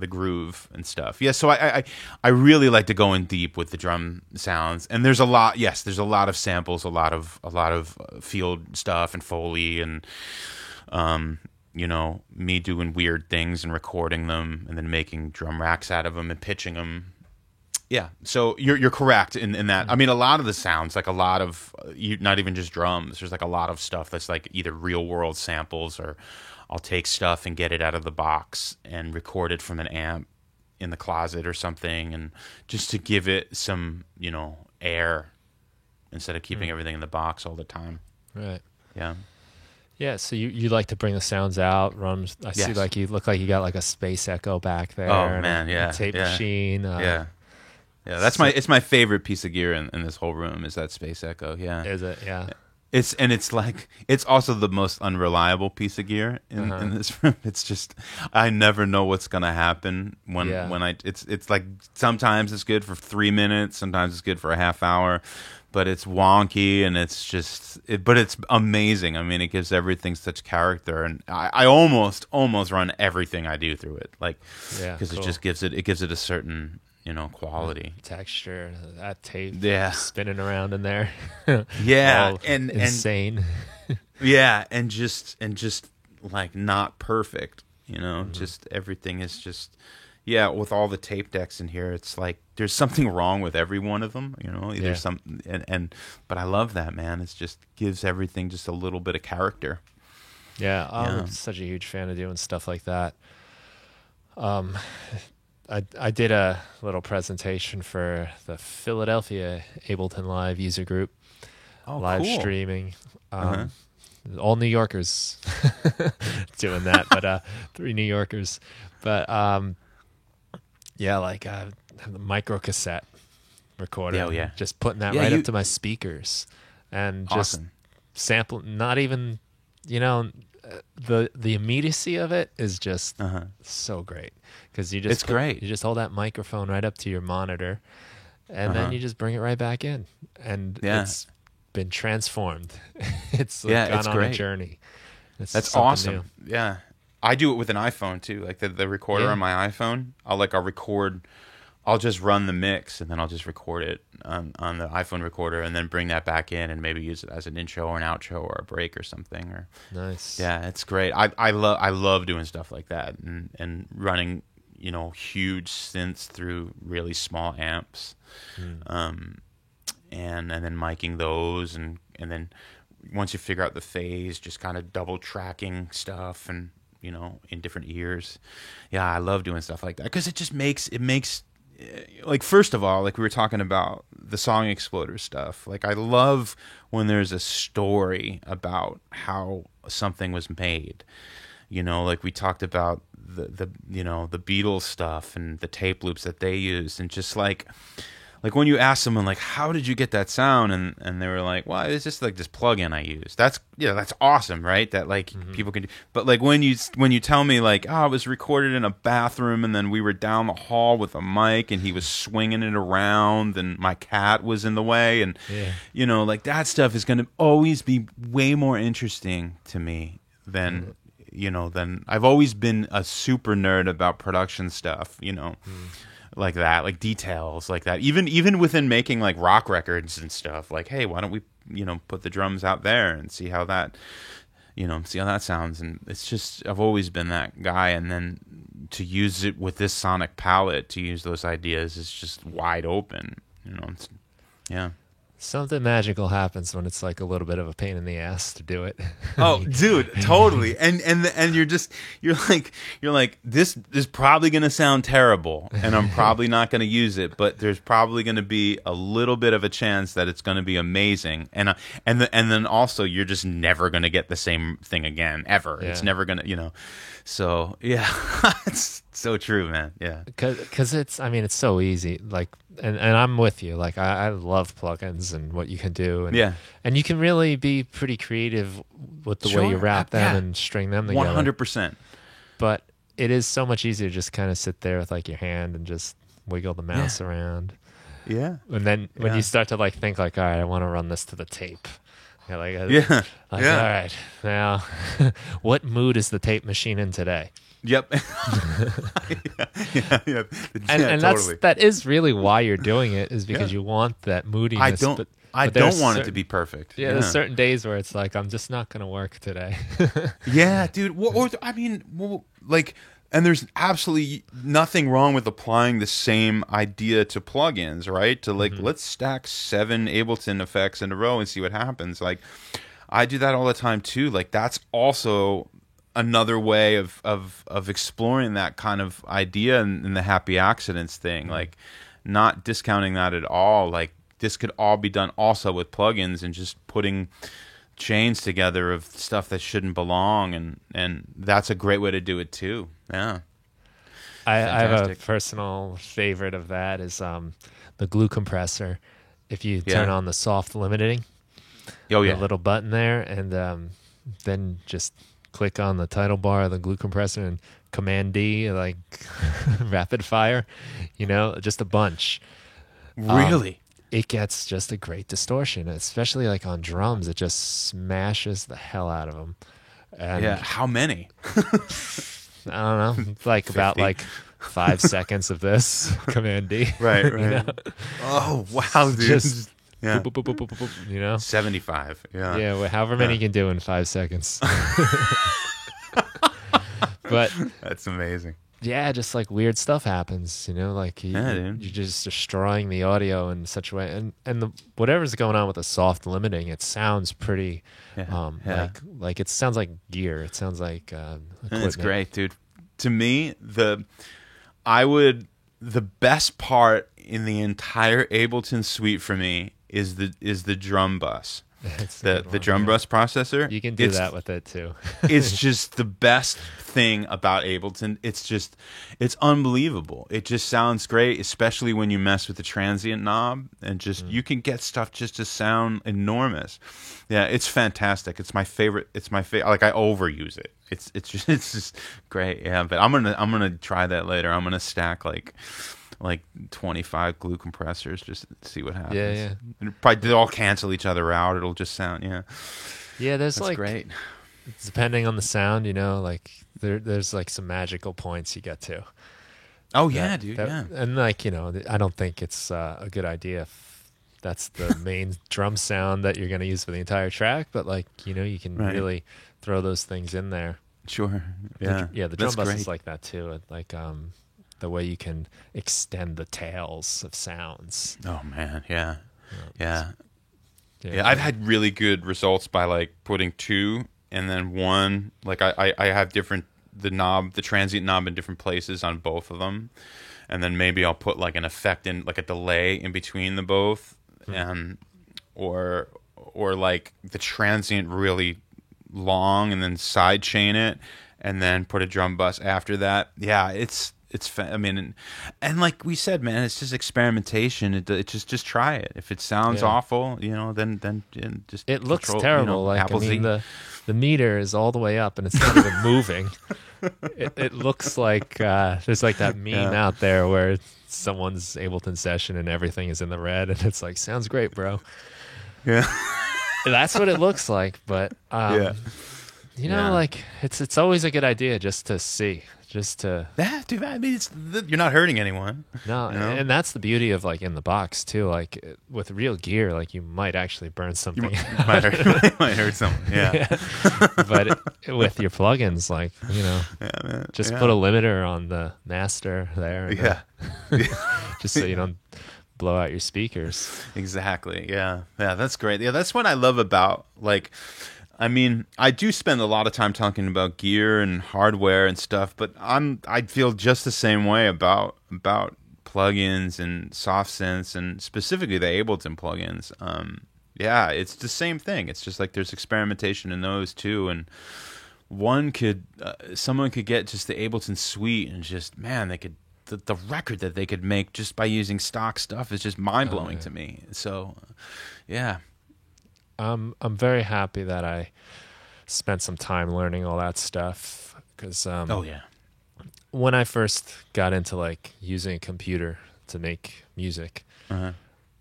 B: groove and stuff. Yeah, so I really like to go in deep with the drum sounds, and there's a lot of samples, a lot of field stuff and Foley, and me doing weird things and recording them and then making drum racks out of them and pitching them. Yeah, so you're correct in that. I mean, a lot of the sounds, like a lot of not even just drums. There's like a lot of stuff that's like either real world samples, or I'll take stuff and get it out of the box and record it from an amp in the closet or something, and just to give it some air instead of keeping everything in the box all the time.
A: Right.
B: Yeah.
A: Yeah, so you like to bring the sounds out, run. I see, like you look like you got like a Space Echo back there.
B: Oh man, yeah,
A: a tape machine.
B: Yeah, it's my favorite piece of gear in this whole room is that Space Echo. Yeah,
A: is it? Yeah,
B: it's also the most unreliable piece of gear in this room. It's just I never know what's gonna happen when it's like sometimes it's good for 3 minutes, sometimes it's good for a half hour, but it's wonky and it's just but it's amazing. I mean, it gives everything such character, and I almost run everything I do through it, like because cool. It just gives it a certain quality,
A: texture, that tape, spinning around in there,
B: and
A: insane,
B: and just like not perfect, just everything is just with all the tape decks in here, it's like there's something wrong with every one of them, there's some, but I love that, man. It just gives everything just a little bit of character.
A: I'm such a huge fan of doing stuff like that. I did a little presentation for the Philadelphia Ableton Live user group, live cool. streaming. All New Yorkers doing that, but 3 New Yorkers. But like the micro cassette recorder.
B: Yeah, yeah.
A: Just putting that
B: Yeah,
A: right
B: you-
A: up to my speakers and just
B: Awesome.
A: sample. Not even, the immediacy of it is just so great because you just
B: It's great.
A: You just hold that microphone right up to your monitor, and then you just bring it right back in, and
B: Yeah.
A: it's been transformed. It's
B: Yeah,
A: gone
B: it's
A: on a
B: great.
A: journey. It's
B: That's
A: something
B: awesome.
A: new.
B: Yeah. I do it with an iPhone too. Like the recorder
A: Yeah.
B: on my iPhone, I'll just run the mix and then I'll just record it on the iPhone recorder and then bring that back in and maybe use it as an intro or an outro or a break or something. Or
A: Nice.
B: yeah, it's great. I love doing stuff like that and running, huge synths through really small amps. And then miking those and then once you figure out the phase, just kind of double tracking stuff and in different ears. Yeah, I love doing stuff like that because it makes like, first of all, like we were talking about the Song Exploder stuff. Like I love when there's a story about how something was made. Like we talked about the Beatles stuff and the tape loops that they used, and just like when you ask someone like, how did you get that sound, and they were like, well, it's just like this plugin I used. That's awesome, right? That like people can do. But like when you tell me like, oh, it was recorded in a bathroom and then we were down the hall with a mic and he was swinging it around and my cat was in the way, and like that stuff is going to always be way more interesting to me than than I've always been a super nerd about production stuff, like that, like details like that. Even within making like rock records and stuff, like, hey, why don't we, put the drums out there and see how that sounds. And it's just, I've always been that guy. And then to use it with this sonic palette, to use those ideas is just wide open, yeah.
A: Something magical happens when it's like a little bit of a pain in the ass to do it.
B: Oh, dude, totally. And you're like this is probably going to sound terrible and I'm probably not going to use it, but there's probably going to be a little bit of a chance that it's going to be amazing. And then also you're just never going to get the same thing again ever.
A: Yeah.
B: It's never going to, So, yeah. It's so true, man. Yeah.
A: Cuz it's so easy, like, and I'm with you. Like I love plugins and what you can do, and and you can really be pretty creative with the way you wrap them and string them together.
B: 100%.
A: But it is so much easier to just kind of sit there with like your hand and just wiggle the mouse around.
B: Yeah.
A: And then when you start to like think like, all right, I want to run this to the tape. You're like, all right, now what mood is the tape machine in today?
B: Yep. yeah.
A: And
B: Totally.
A: that is really why you're doing it, is because you want that moodiness.
B: I don't want it to be perfect.
A: Yeah, there's certain days where it's like, I'm just not going to work today.
B: Yeah, dude. And there's absolutely nothing wrong with applying the same idea to plugins, right? To like, let's stack 7 Ableton effects in a row and see what happens. Like, I do that all the time too. Like, that's also another way of exploring that kind of idea in the happy accidents thing. Like, not discounting that at all. Like, this could all be done also with plugins and just putting chains together of stuff that shouldn't belong, and that's a great way to do it too. Yeah.
A: I have a personal favorite of that is the glue compressor. If you turn on the soft limiting, the little button there, and then just click on the title bar of the glue compressor and Command D, like rapid fire, just a bunch.
B: Really?
A: It gets just a great distortion, especially like on drums. It just smashes the hell out of them. And
B: how many?
A: I don't know, like 50. About like 5 seconds of this Command D.
B: Right. Oh wow, dude.
A: Just boop, boop, boop, boop, boop, boop,
B: 75. Yeah.
A: Yeah, however many you can do in 5 seconds. But
B: that's amazing.
A: Yeah, just like weird stuff happens, like you're just destroying the audio in such a way, and whatever's going on with the soft limiting, it sounds pretty, like it sounds like gear. It sounds like
B: it's great, dude. To me, the best part in the entire Ableton suite for me is the drum bus.
A: It's a
B: the
A: good one,
B: drum
A: yeah.
B: bus processor.
A: You can do that with it too.
B: It's just the best thing about Ableton. It's unbelievable. It just sounds great, especially when you mess with the transient knob, and just you can get stuff just to sound enormous. Yeah, it's fantastic. It's my favorite. Like, I overuse it. It's just great. Yeah, but I'm gonna try that later. I'm gonna stack like 25 glue compressors just to see what happens.
A: Yeah.
B: And probably they'll all cancel each other out. It'll just sound
A: Yeah, there's
B: That's
A: like
B: great.
A: depending on the sound, like there's like some magical points you get to.
B: Oh yeah, dude. Yeah.
A: And like, I don't think it's a good idea if that's the main drum sound that you're going to use for the entire track, but like, you can
B: Right.
A: really throw those things in there.
B: Sure. Yeah.
A: The drum
B: That's
A: bus
B: great.
A: is like that too. Like the way you can extend the tails of sounds.
B: Oh man. Yeah. Yeah.
A: Yeah.
B: Yeah. I've had really good results by like putting two and then one. Like I have the transient knob in different places on both of them, and then maybe I'll put like an effect in, like a delay in between the both, or like the transient really long and then side chain it and then put a drum bus after that. Yeah, I mean, and like we said, man, it's just experimentation. It just try it. If it sounds awful, then just
A: It looks
B: control,
A: terrible. Like,
B: Apple Z.
A: the meter is all the way up and it's not even moving. It looks like there's like that meme out there where someone's Ableton session and everything is in the red and it's like, sounds great, bro.
B: Yeah.
A: That's what it looks like. But
B: Yeah.
A: like it's always a good idea just to see, just to
B: Dude, I mean, you're not hurting anyone.
A: no, and that's the beauty of like in the box too. Like with real gear, like you might actually burn something.
B: might hurt someone. Yeah.
A: But with your plugins, like
B: Man.
A: just
B: Yeah.
A: put a limiter on the master there. And
B: Yeah.
A: just so you don't blow out your speakers.
B: Exactly. Yeah. Yeah, that's great. Yeah, that's what I love about, like, I mean, I do spend a lot of time talking about gear and hardware and stuff, but I feel just the same way about plugins and soft synths, and specifically the Ableton plugins. Yeah, it's the same thing. It's just like there's experimentation in those too, and someone could get just the Ableton suite and just, man, they could. The record that they could make just by using stock stuff is just mind-blowing to me. So, yeah.
A: I'm very happy that I spent some time learning all that stuff because
B: Oh, yeah.
A: when I first got into like using a computer to make music,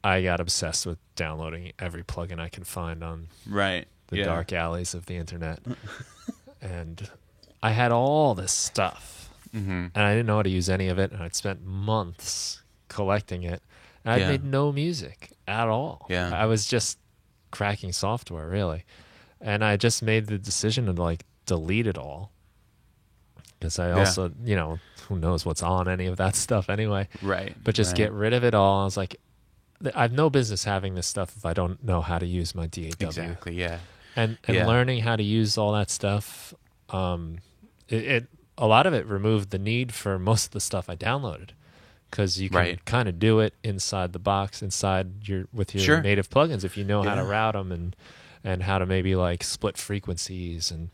A: I got obsessed with downloading every plugin I can find on
B: Right.
A: the dark alleys of the internet. And I had all this stuff. And I didn't know how to use any of it, and I'd spent months collecting it. And I'd made no music at all.
B: Yeah.
A: I was just cracking software, really. And I just made the decision to like delete it all. Because I also, who knows what's on any of that stuff anyway.
B: Right.
A: But just
B: right.
A: get rid of it all. I was like, I have no business having this stuff if I don't know how to use my DAW.
B: Exactly, yeah.
A: And
B: Yeah.
A: learning how to use all that stuff, a lot of it removed the need for most of the stuff I downloaded, because you can kind of do it inside the box, with your native plugins if you know how to route them and how to maybe like split frequencies and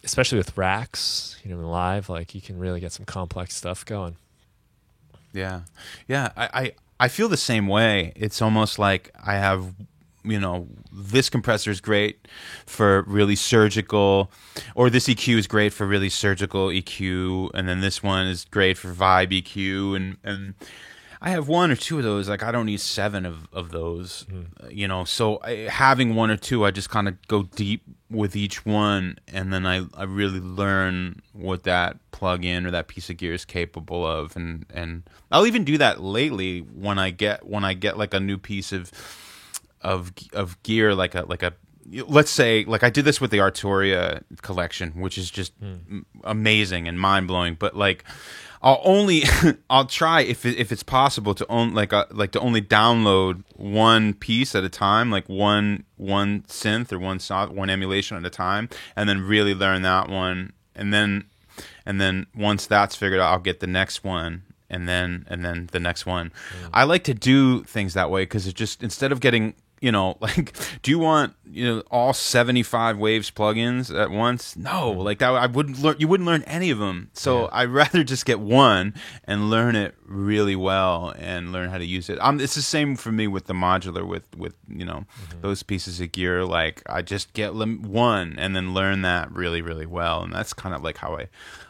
A: especially with racks, live, like you can really get some complex stuff going.
B: Yeah. Yeah. I feel the same way. It's almost like I have, this compressor is great for really surgical, or this EQ is great for really surgical EQ, and then this one is great for vibe EQ, and I have one or two of those. Like, I don't need 7 of those, so having one or two, I just kind of go deep with each one, and then I really learn what that plug-in or that piece of gear is capable of, and I'll even do that lately when I get like a new piece of gear, like a let's say, like I did this with the Arturia collection, which is just amazing and mind-blowing, but like I'll try if it's possible to to only download one piece at a time, like one synth or one emulation at a time, and then really learn that one, and then once that's figured out, I'll get the next one, and then the next one. I like to do things that way because it just, instead of getting like, do you want, all 75 Waves plugins at once? No, like that, you wouldn't learn any of them. So I'd rather just get one and learn it really well and learn how to use it. It's the same for me with the modular, with those pieces of gear. Like, I just get one and then learn that really, really well. And that's kind of like how I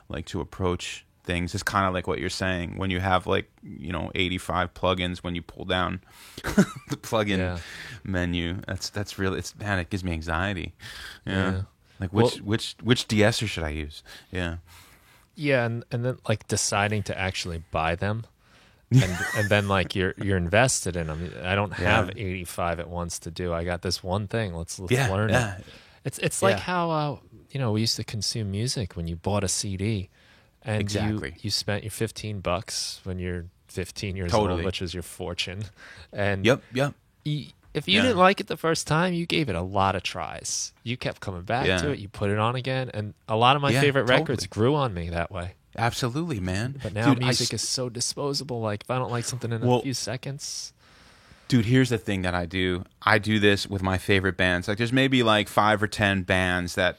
B: like to approach things. It's kind of like what you're saying when you have 85 plugins. When you pull down the plugin menu, that's really, it gives me anxiety. Like which de-esser should I use?
A: And then like deciding to actually buy them, and then like you're invested in them. I don't have 85 at once to do. I got this one thing. Let's learn it. It's like how we used to consume music when you bought a CD. And
B: exactly.
A: you spent your $15 when you're 15 years old, which is your fortune. And
B: yep.
A: If you didn't like it the first time, you gave it a lot of tries. You kept coming back to it. You put it on again. And a lot of my favorite records grew on me that way.
B: Absolutely, man.
A: But now music is so disposable. Like, if I don't like something in a few seconds...
B: Dude, here's the thing that I do. I do this with my favorite bands. Like, there's maybe like 5 or 10 bands that...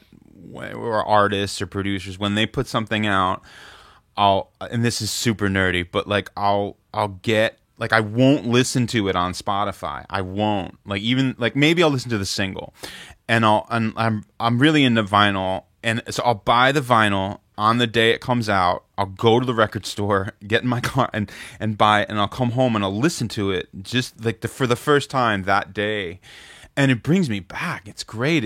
B: or artists or producers, when they put something out, and this is super nerdy, but like I'll get, like, I won't listen to it on Spotify. I won't, like, even like maybe I'll listen to the single, and I'm really into vinyl, and so I'll buy the vinyl on the day it comes out. I'll go to the record store, get in my car, and buy it, and I'll come home and I'll listen to it just like for the first time that day, and it brings me back. It's great.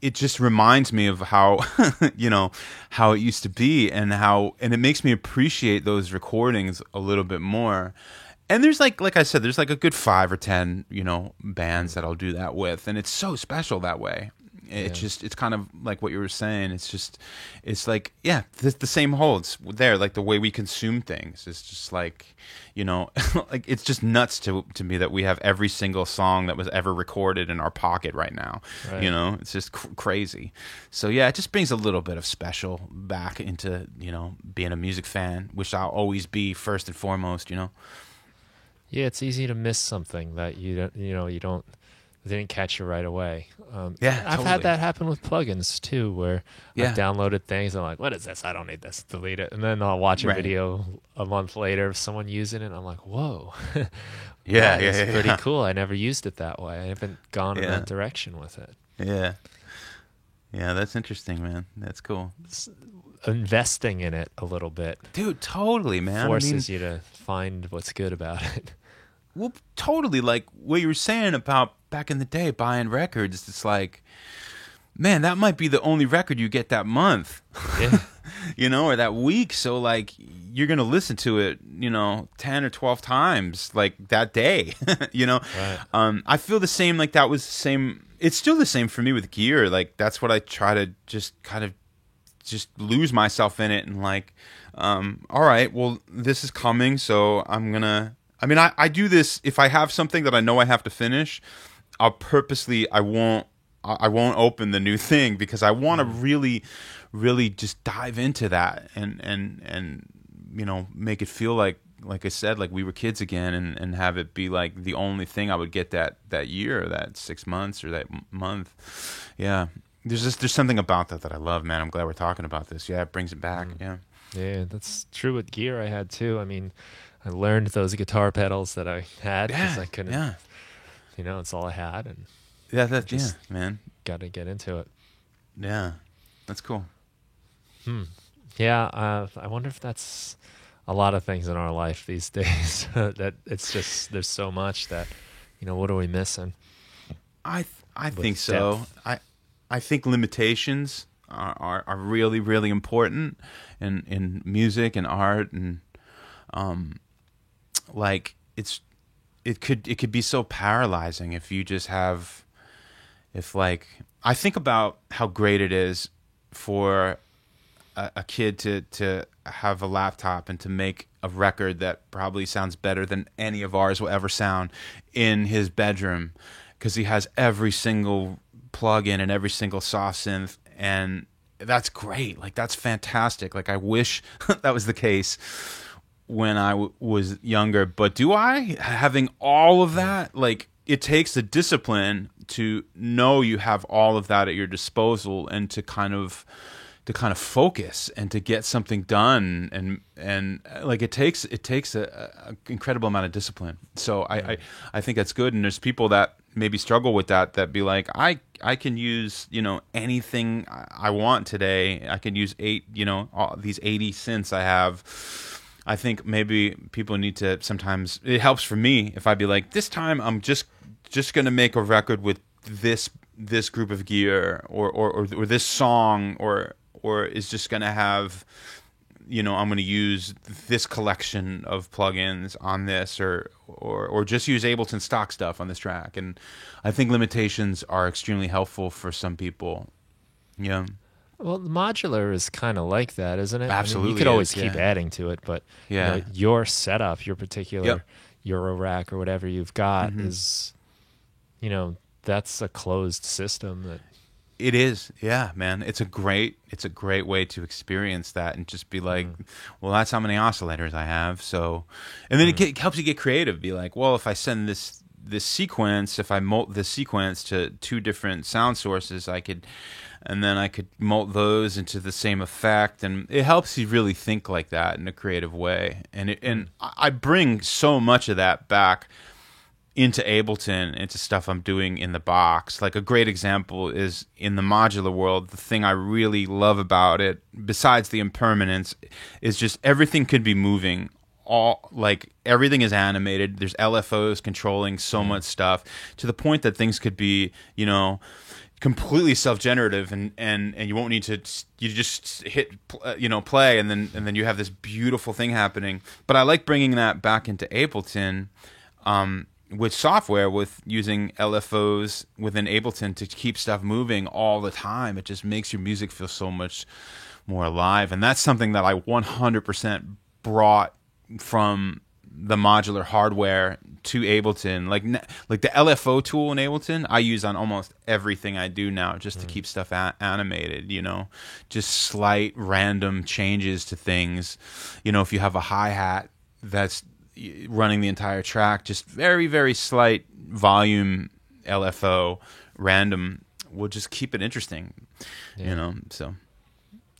B: It just reminds me of how, how it used to be, and it makes me appreciate those recordings a little bit more. And there's like I said, there's like a good 5 or 10, bands that I'll do that with. And it's so special that way. It's kind of like what you were saying. It's like, the same holds there. Like the way we consume things is just like, like it's just nuts to me that we have every single song that was ever recorded in our pocket right now. Right. It's just crazy. So it just brings a little bit of special back into, being a music fan, which I'll always be first and foremost, Yeah,
A: it's easy to miss something that you didn't catch you right away. I've had that happen with plugins too, where I've downloaded things and I'm like, what is this? I don't need this. Delete it. And then I'll watch a video a month later of someone using it, and I'm like, whoa. It's pretty cool. I never used it that way. I haven't gone in that direction with it.
B: Yeah, that's interesting, man. That's cool.
A: Investing in it a little bit.
B: Dude, totally, man.
A: Forces you to find what's good about it.
B: Well, totally. Like what you were saying about back in the day buying records, it's like, man, that might be the only record you get that month, or that week. So like, you're going to listen to it, 10 or 12 times like that day, Right. I feel the same. Like that was the same. It's still the same for me with gear. Like that's what I try to just kind of just lose myself in it. And like, all right, well, this is coming. So I do this if I have something that I know I have to finish. I won't open the new thing because I want to really, really just dive into that and make it feel like I said, like we were kids again, and have it be like the only thing I would get that year, that 6 months or that month. Yeah, there's something about that I love, man. I'm glad we're talking about this. Yeah, it brings it back.
A: Yeah, that's true with gear. I had too. I mean, I learned those guitar pedals that I had because I couldn't. It's all I had, and
B: man,
A: got to get into it.
B: Yeah, that's cool.
A: Yeah, I wonder if that's a lot of things in our life these days. That it's just there's so much that what are we missing?
B: I think so. I think limitations are really, really important in music and art, and like it could be so paralyzing if you just have, I think about how great it is for a kid to have a laptop and to make a record that probably sounds better than any of ours will ever sound in his bedroom, because he has every single plug-in and every single soft synth, and that's great. Like, that's fantastic. Like, I wish that was the case when I was younger. But do I? Having all of that, like, it takes the discipline to know you have all of that at your disposal, and to kind of focus and to get something done, and like it takes a incredible amount of discipline. So I think that's good. And there's people that maybe struggle with that be like, I can use, anything I want today. I can use all these 80 synths I have. I think maybe people need to, sometimes it helps for me if I be like, this time I'm just going to make a record with this group of gear, or this song, or is just going to have, I'm going to use this collection of plugins on this, or just use Ableton stock stuff on this track. And I think limitations are extremely helpful for some people. Yeah.
A: Well, the modular is kind of like that, isn't it?
B: Absolutely.
A: You could always keep adding to it, but
B: yeah,
A: your setup, your particular Euro rack or whatever you've got is, that's a closed system that.
B: It is, yeah, man. It's a great way to experience that, and just be like, well, that's how many oscillators I have. So, and then it helps you get creative. Be like, well, if I send this sequence, if I mult this sequence to 2 different sound sources, I could mult those into the same effect, and it helps you really think like that in a creative way. And I bring so much of that back into Ableton, into stuff I'm doing in the box. Like a great example is in the modular world, the thing I really love about it, besides the impermanence, is just everything could be moving. Everything is animated. There's LFOs controlling so much stuff, to the point that things could be, completely self-generative, and you won't need to, you just hit play, and then you have this beautiful thing happening. But I like bringing that back into Ableton, with software, with using LFOs within Ableton to keep stuff moving all the time. It just makes your music feel so much more alive. And that's something that I 100% brought from the modular hardware to Ableton. Like the LFO tool in Ableton, I use on almost everything I do now, just to keep stuff animated, just slight random changes to things. If you have a hi-hat that's running the entire track, just very, very slight volume LFO, random, will just keep it interesting. So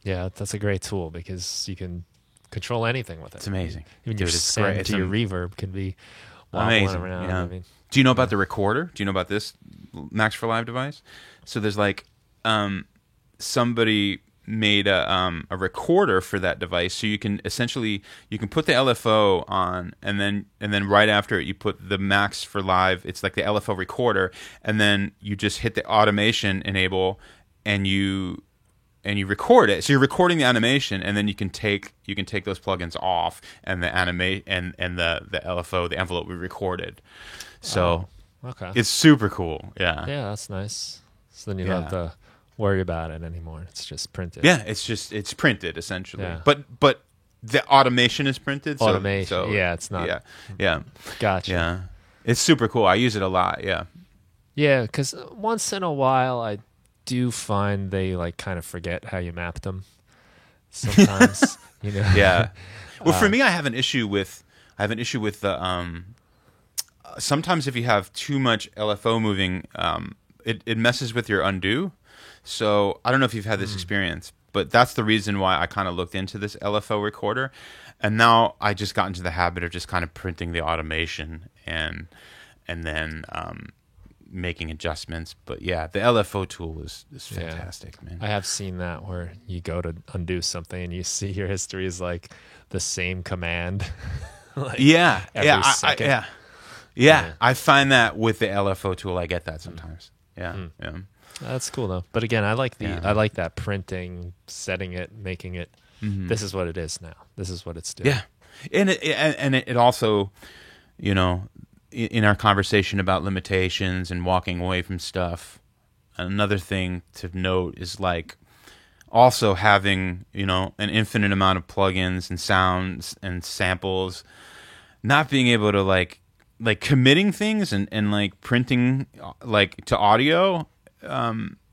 A: yeah, that's a great tool, because you can control anything with it.
B: It's amazing.
A: Even your send to your reverb can be amazing around.
B: Yeah. Do you know about the recorder? Do you know about this Max for Live device? So there's somebody made a recorder for that device, so you can put the LFO on, and then right after it you put the Max for Live. It's like the LFO recorder, and then you just hit the automation enable, and you record it. So you're recording the animation, and then you can take those plugins off, and the the LFO, the envelope we recorded. So
A: okay,
B: it's super cool. Yeah,
A: that's nice. So then you don't have to worry about it anymore. It's just printed.
B: Yeah, it's printed essentially.
A: Yeah.
B: But the automation is printed.
A: Automation.
B: So
A: It's not.
B: Yeah.
A: Gotcha.
B: Yeah. It's super cool. I use it a lot. Yeah.
A: Yeah, because once in a while I do find they kind of forget how you mapped them. Sometimes,
B: Yeah. Well, for me, I have an issue with the sometimes if you have too much LFO moving, it messes with your undo. So I don't know if you've had this experience, but that's the reason why I kind of looked into this LFO recorder, and now I just got into the habit of just kind of printing the automation and then making adjustments. But yeah, the LFO tool is fantastic, man.
A: I have seen that, where you go to undo something and you see your history is the same command. Every second.
B: I find that with the LFO tool, I get that sometimes. Yeah.
A: That's cool though. But again, I like that printing, setting it, making it. This is what it is now. This is what it's doing.
B: Yeah, and it also, in our conversation about limitations and walking away from stuff, another thing to note is also having an infinite amount of plugins and sounds and samples, not being able to committing things and printing to audio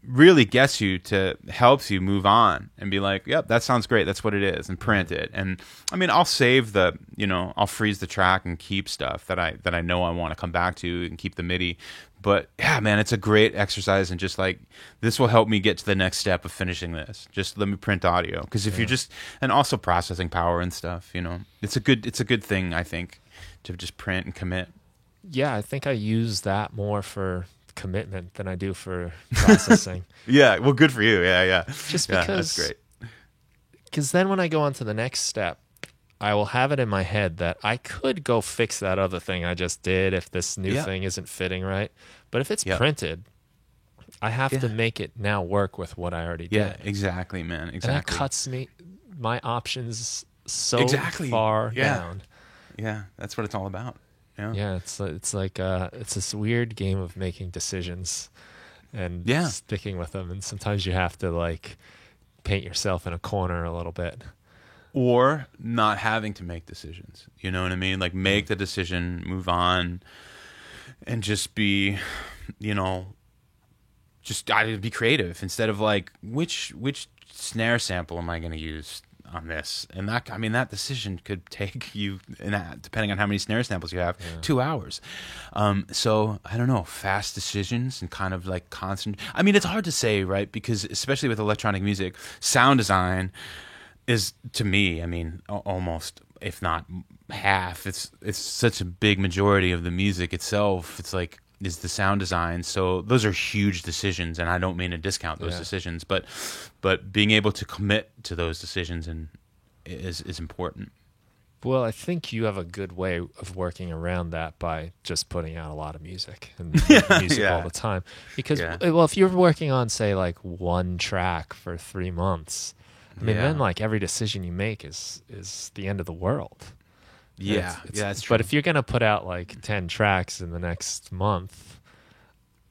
B: really gets you to helps you move on and be like, yep, that sounds great, that's what it is, and print it. And I mean, I'll save the, I'll freeze the track and keep stuff that I know I want to come back to, and keep the MIDI. But yeah, man, it's a great exercise, and just like, this will help me get to the next step of finishing this. Just let me print audio, because if you're just, and also processing power and stuff, it's a good thing, I think, to just print and commit.
A: Yeah, I think I use that more for commitment than I do for processing.
B: Yeah, well, good for you. Yeah.
A: Just
B: yeah,
A: because
B: that's great.
A: Because then when I go on to the next step, I will have it in my head that I could go fix that other thing I just did if this new thing isn't fitting right. But if it's printed, I have to make it now work with what I already did.
B: Yeah, exactly, man. Exactly.
A: And that cuts my options so far
B: yeah.
A: down.
B: Yeah, that's what it's all about.
A: Yeah, it's like it's this weird game of making decisions and sticking with them, and sometimes you have to like paint yourself in a corner a little bit,
B: or not having to make decisions. You know what I mean? Like, make the decision, move on, and just be, just be creative instead of like, which snare sample am I going to use on this? And that decision could take you, depending on how many snare samples you have, 2 hours. So I don't know, fast decisions and kind of like constant. I mean, it's hard to say, right? Because especially with electronic music, sound design is, to me, I mean, almost, if not half. It's such a big majority of the music itself. It's like, is the sound design. So those are huge decisions, and I don't mean to discount those decisions, but being able to commit to those decisions is important.
A: Well, I think you have a good way of working around that by just putting out a lot of music and making music all the time. Because well, if you're working on, say, like one track for 3 months, I mean, then like every decision you make is the end of the world.
B: Yeah, that's true.
A: But if you're going to put out like 10 tracks in the next month,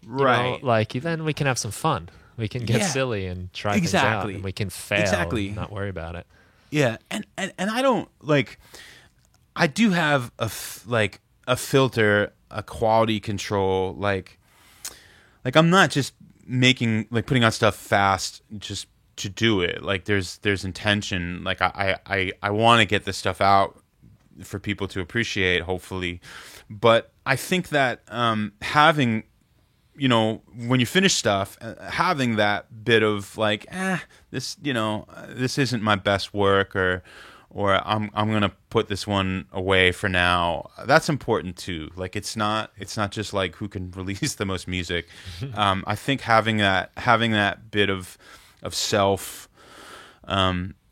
B: right,
A: then we can have some fun. We can get silly and try things out, and we can fail and not worry about it.
B: Yeah, and I don't like. I do have a filter, a quality control. Like I'm not just putting out stuff fast just to do it. Like there's intention. Like I want to get this stuff out for people to appreciate, hopefully. But I think that having, when you finish stuff, having that bit of like, this isn't my best work, or I'm gonna put this one away for now. That's important too. Like it's not just like who can release the most music. I think having that bit of self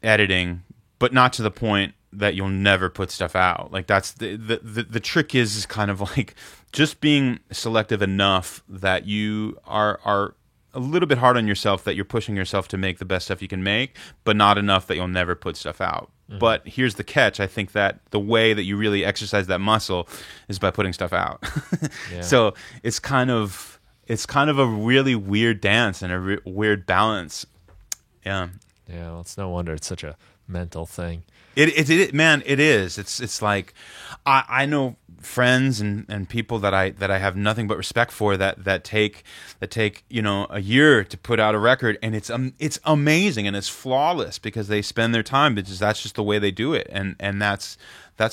B: editing, but not to the point that you'll never put stuff out. Like that's the trick is kind of like just being selective enough that you are a little bit hard on yourself, that you're pushing yourself to make the best stuff you can make, but not enough that you'll never put stuff out. Mm-hmm. But here's the catch. I think that the way that you really exercise that muscle is by putting stuff out. So it's kind of a really weird dance and a weird balance. Yeah.
A: Yeah. Well, it's no wonder it's such a mental thing.
B: It man, it is. It's like I know friends and people that I have nothing but respect for that take a year to put out a record, and it's amazing and it's flawless because they spend their time, because that's just the way they do it, and that's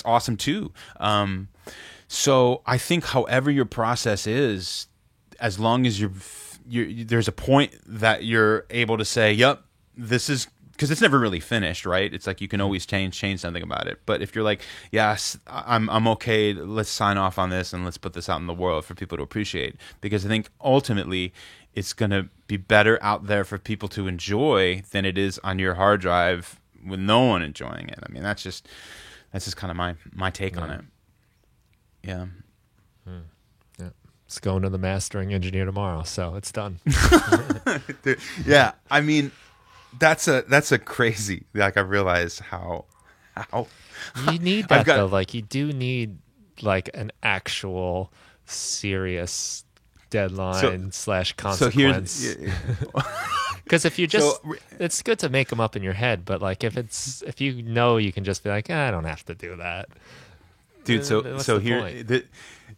B: awesome too. So I think however your process is, as long as there's a point that you're able to say, yep, this is. Because it's never really finished, right? It's like you can always change something about it. But if you're like, yes, I'm okay, let's sign off on this and let's put this out in the world for people to appreciate. Because I think ultimately it's going to be better out there for people to enjoy than it is on your hard drive with no one enjoying it. I mean, that's just kind of my take on it. Yeah.
A: Yeah. It's going to the mastering engineer tomorrow, so it's done.
B: Yeah, I mean, that's a crazy. Like I realize how
A: you need that though. Like you do need like an actual serious deadline / consequence. Because if you just, it's good to make them up in your head, but like if you know, you can just be like, I don't have to do that,
B: dude. So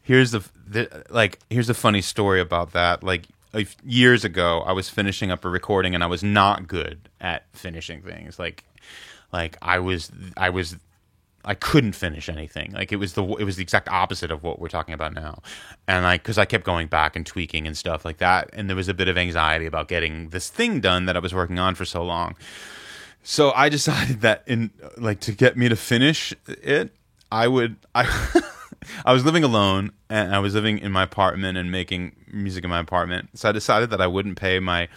B: here's the funny story about that. Like years ago, I was finishing up a recording and I was not good at finishing things. Like I couldn't finish anything. Like it was the exact opposite of what we're talking about now. And because I kept going back and tweaking and stuff like that, and there was a bit of anxiety about getting this thing done that I was working on for so long. So I decided that to get me to finish it, I was living alone, and I was living in my apartment and making music in my apartment. So I decided that I wouldn't pay my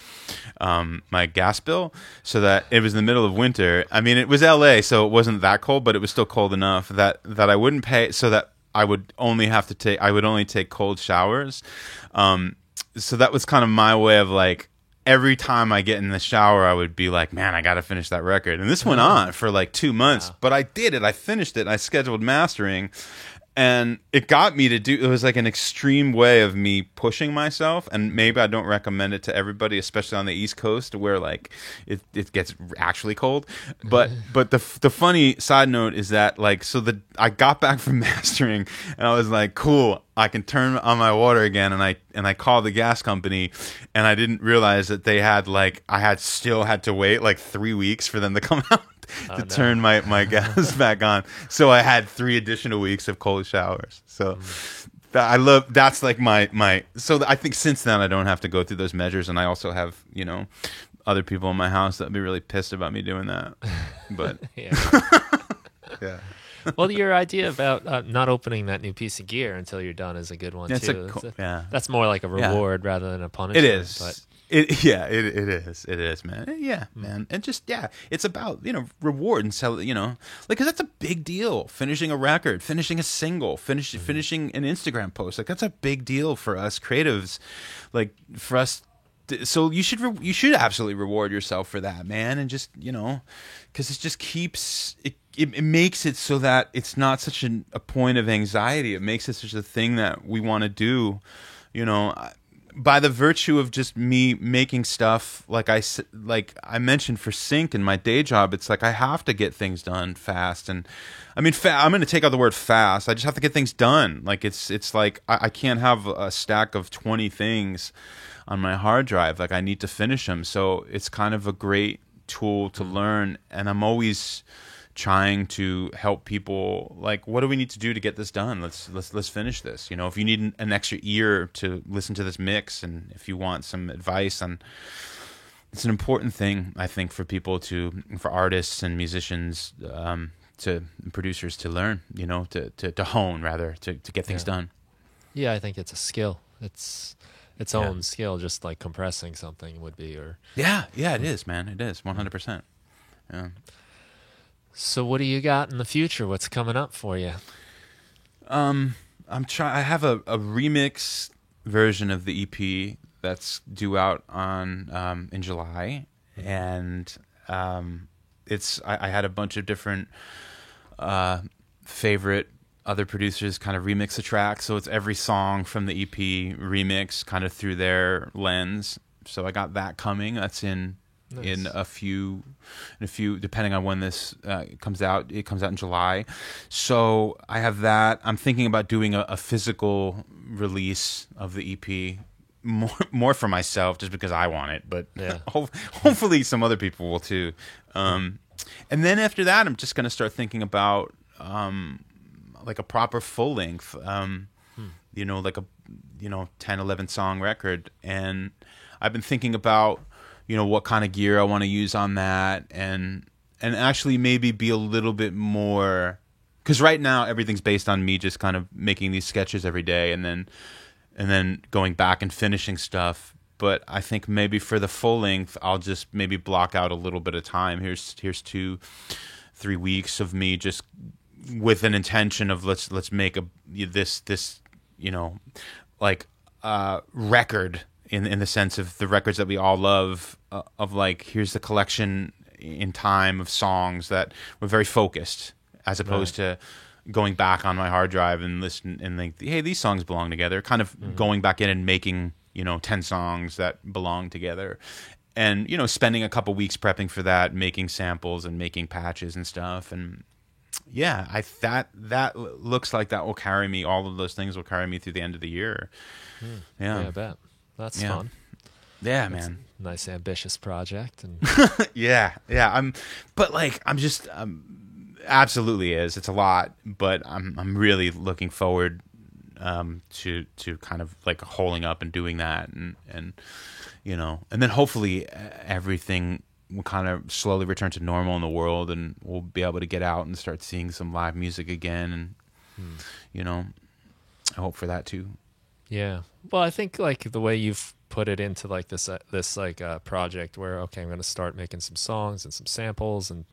B: my gas bill, so that it was in the middle of winter. I mean, it was LA, so it wasn't that cold, but it was still cold enough that I wouldn't pay, so that I would only take cold showers. So that was kind of my way of like, every time I get in the shower, I would be like, man, I got to finish that record. And this went on for like 2 months, but I did it. I finished it. And I scheduled mastering, and it got me to do, it was like an extreme way of me pushing myself. And maybe I don't recommend it to everybody, especially on the East Coast where like it gets actually cold. But the funny side note is that like, I got back from mastering and I was like, cool, I can turn on my water again. And I called the gas company, and I didn't realize that they had I still had to wait like 3 weeks for them to come out to turn my gas back on. So I had 3 additional weeks of cold showers. So that's like my so I think since then I don't have to go through those measures, and I also have, other people in my house that'd be really pissed about me doing that. But yeah.
A: Well, your idea about not opening that new piece of gear until you're done is a good one too. That's more like a reward rather than a punishment.
B: It is.
A: But
B: It is, man. Yeah, man. And just, it's about, reward and sell, because that's a big deal. Finishing a record, finishing a single, finishing an Instagram post. Like, that's a big deal for us creatives. Like, for us. So you should absolutely reward yourself for that, man. And just, because it just keeps, it makes it so that it's not such a point of anxiety. It makes it such a thing that we want to do, by the virtue of just me making stuff, like I mentioned for Sync in my day job, it's like I have to get things done fast. And I mean, I'm going to take out the word fast. I just have to get things done. Like it's like I can't have a stack of 20 things on my hard drive. Like I need to finish them. So it's kind of a great tool to learn. And I'm always trying to help people, like, what do we need to do to get this done? Let's finish this. If you need an extra ear to listen to this mix, and if you want some advice on, it's an important thing, I think, for people for artists and musicians, to producers to learn, to hone rather, to get things done.
A: Yeah, I think it's a skill. It's its own skill, just like compressing something would be, or
B: yeah, it is, man. It is 100%. Yeah.
A: So what do you got in the future? What's coming up for you?
B: I have a remix version of the EP that's due out in July, and I had a bunch of different favorite other producers kind of remix the track, so it's every song from the EP remix kind of through their lens. So I got that coming. That's in a few, depending on when this comes out. It comes out in July. So I have that. I'm thinking about doing a physical release of the EP, more for myself, just because I want it. But hopefully some other people will too. And then after that, I'm just going to start thinking about like a proper full length, like a 10, 11 song record. And I've been thinking about what kind of gear I want to use on that, and actually maybe be a little bit more, because right now everything's based on me just kind of making these sketches every day and then going back and finishing stuff. But I think maybe for the full length, I'll just maybe block out a little bit of time. Here's 2-3 weeks of me just with an intention of let's make this record. In the sense of the records that we all love, of like, here's the collection in time of songs that were very focused, as opposed to going back on my hard drive and listen and think, hey, these songs belong together. Kind of going back in and making 10 songs that belong together, and spending a couple weeks prepping for that, making samples and making patches and stuff. And that looks like that will carry me. All of those things will carry me through the end of the year.
A: Yeah, I bet. That's fun.
B: Yeah,
A: It's
B: man.
A: a nice ambitious project, and
B: Yeah, yeah. Absolutely is. It's a lot, but I'm really looking forward to kind of like holding up and doing that, and and then hopefully everything will kind of slowly return to normal in the world, and we'll be able to get out and start seeing some live music again, and I hope for that too.
A: yeah. Well, I think like the way you've put it into like this project where okay, I'm going to start making some songs and some samples, and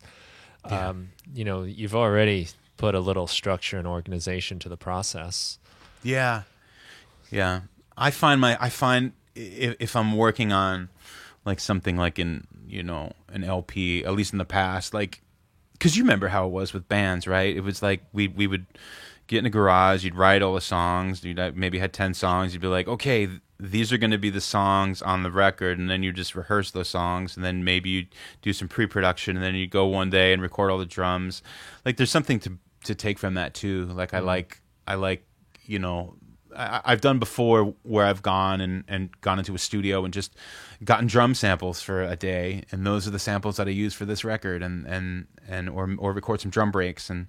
A: you've already put a little structure and organization to the process.
B: Yeah, yeah. I find if I'm working on like something like an LP, at least in the past, like because you remember how it was with bands, right? It was like we would get in a garage, you'd write all the songs, you'd maybe had 10 songs, you'd be like, okay, these are going to be the songs on the record, and then you just rehearse those songs, and then maybe you do some pre-production, and then you go one day and record all the drums. Like there's something to take from that too. Like I like I've done before where I've gone and gone into a studio and just gotten drum samples for a day, and those are the samples that I use for this record, or record some drum breaks, and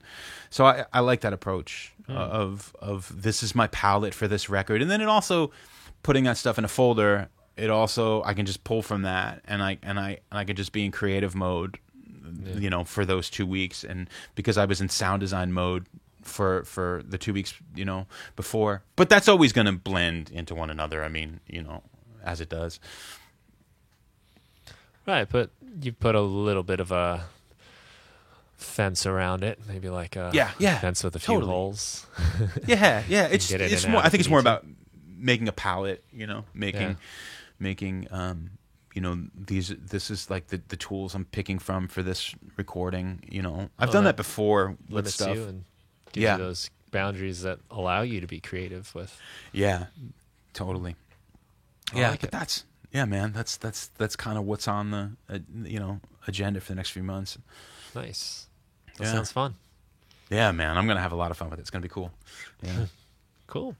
B: so I like that approach of this is my palette for this record, and then it also putting that stuff in a folder. It also I can just pull from that, and I can just be in creative mode, for those 2 weeks, and because I was in sound design mode for the 2 weeks before, but that's always going to blend into one another. I mean, as it does.
A: Right, but you put a little bit of a fence around it, maybe like a fence with a few holes.
B: yeah. It's more. I think it's more about making a palette. Making. This is like the tools I'm picking from for this recording. I've done that before with stuff.
A: You and gives you those boundaries that allow you to be creative with.
B: Yeah, totally. That's man. That's kind of what's on the agenda for the next few months.
A: Nice. That sounds fun.
B: Yeah, man. I'm gonna have a lot of fun with it. It's gonna be cool. Yeah.
A: Cool.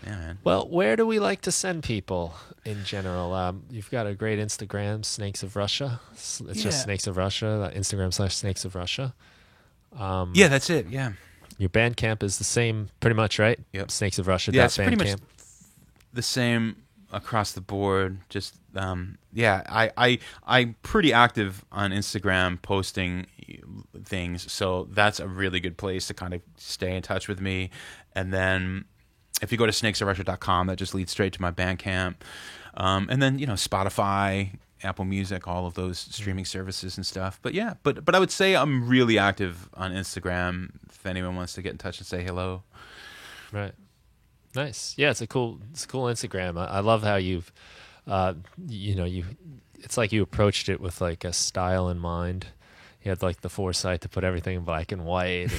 B: Yeah, man.
A: Well, where do we like to send people in general? You've got a great Instagram, Snakes of Russia. It's just Snakes of Russia. Instagram/Snakes of Russia.
B: Yeah, that's it. Yeah.
A: Your Bandcamp is the same, pretty much, right?
B: Yep.
A: Snakes of Russia.
B: Yeah, it's pretty much the same across the board. Just I'm pretty active on Instagram posting things, so that's a really good place to kind of stay in touch with me. And then if you go to snakesofrussia.com, that just leads straight to my Bandcamp. And then Spotify, Apple Music, all of those streaming services and stuff. But yeah, but I would say I'm really active on Instagram if anyone wants to get in touch and say hello.
A: Right. Nice. Yeah, it's a cool Instagram. I love how you've it's like you approached it with like a style in mind. You had like the foresight to put everything in black and white.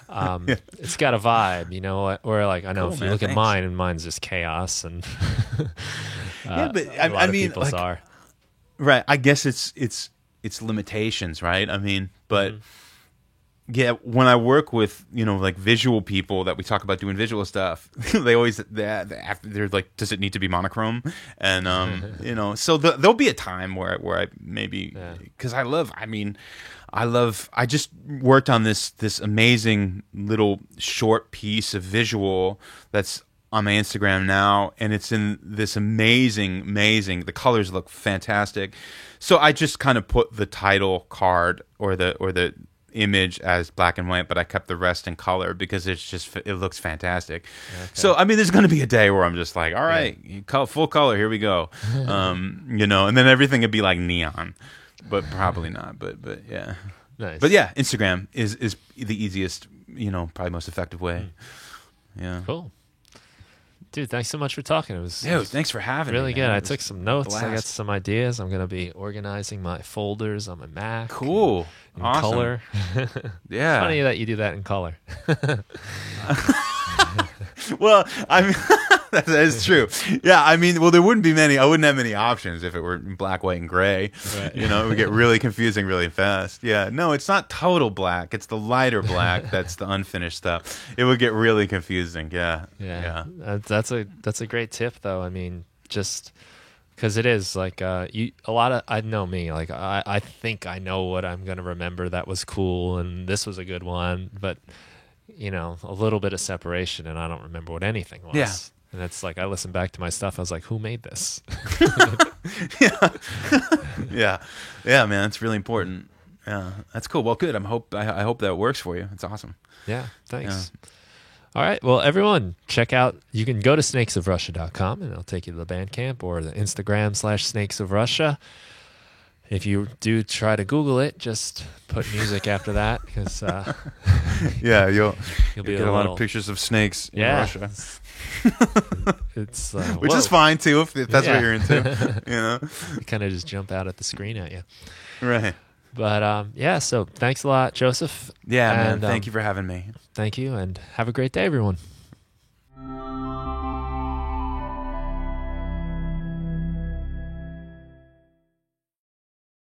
A: And, it's got a vibe, or like I know
B: cool,
A: if you
B: man,
A: look
B: thanks.
A: at mine, and mine's just chaos, and
B: but
A: a lot of people's are.
B: Right. I guess it's limitations, right? I mean, but yeah, when I work with like visual people that we talk about doing visual stuff, they're like, does it need to be monochrome? And so there'll be a time where I maybe because I just worked on this amazing little short piece of visual that's on my Instagram now, and it's in this amazing, the colors look fantastic. So I just kind of put the title card or the image as black and white, but I kept the rest in color because it looks fantastic. Okay. So I mean, there's going to be a day where I'm just like, all right, full color, here we go. And then everything would be like neon, but probably not. But yeah,
A: nice.
B: But yeah, Instagram is the easiest, probably most effective way. Yeah.
A: Cool. Dude, thanks so much for talking. It was
B: thanks for having
A: really
B: me.
A: Good.
B: Man.
A: I took some notes.
B: Blast.
A: I got some ideas. I'm going to be organizing my folders on my Mac.
B: Cool.
A: In
B: awesome.
A: color.
B: Yeah.
A: It's funny that you do that in color.
B: Well, I mean, that is true. Yeah, I mean, there wouldn't be many. I wouldn't have many options if it were in black, white, and gray. Right. It would get really confusing really fast. Yeah, no, it's not total black. It's the lighter black that's the unfinished stuff. It would get really confusing. Yeah.
A: That's a great tip, though. I mean, just because it is like you a lot of I know me like I think I know what I'm gonna remember that was cool and this was a good one, but a little bit of separation and I don't remember what anything was.
B: Yeah.
A: And it's like I listen back to my stuff, I was like, who made this?
B: Yeah, man, it's really important. Yeah, that's cool. Well, good. I hope that works for you. It's awesome.
A: Yeah, thanks. All right. Well, everyone, check out. You can go to snakesofrussia.com and it'll take you to the Bandcamp or the Instagram /snakesofrussia. If you do try to Google it, just put music after that because
B: Yeah, you'll
A: be
B: get a lot of pictures of snakes in
A: Yeah.
B: Russia,
A: It's
B: which is fine too if that's
A: Yeah.
B: what you're into.
A: You kind of just jump out at the screen at you.
B: Right.
A: But so thanks a lot, Joseph.
B: Yeah,
A: And,
B: man. Thank you for having me.
A: Thank you, and have a great day, everyone.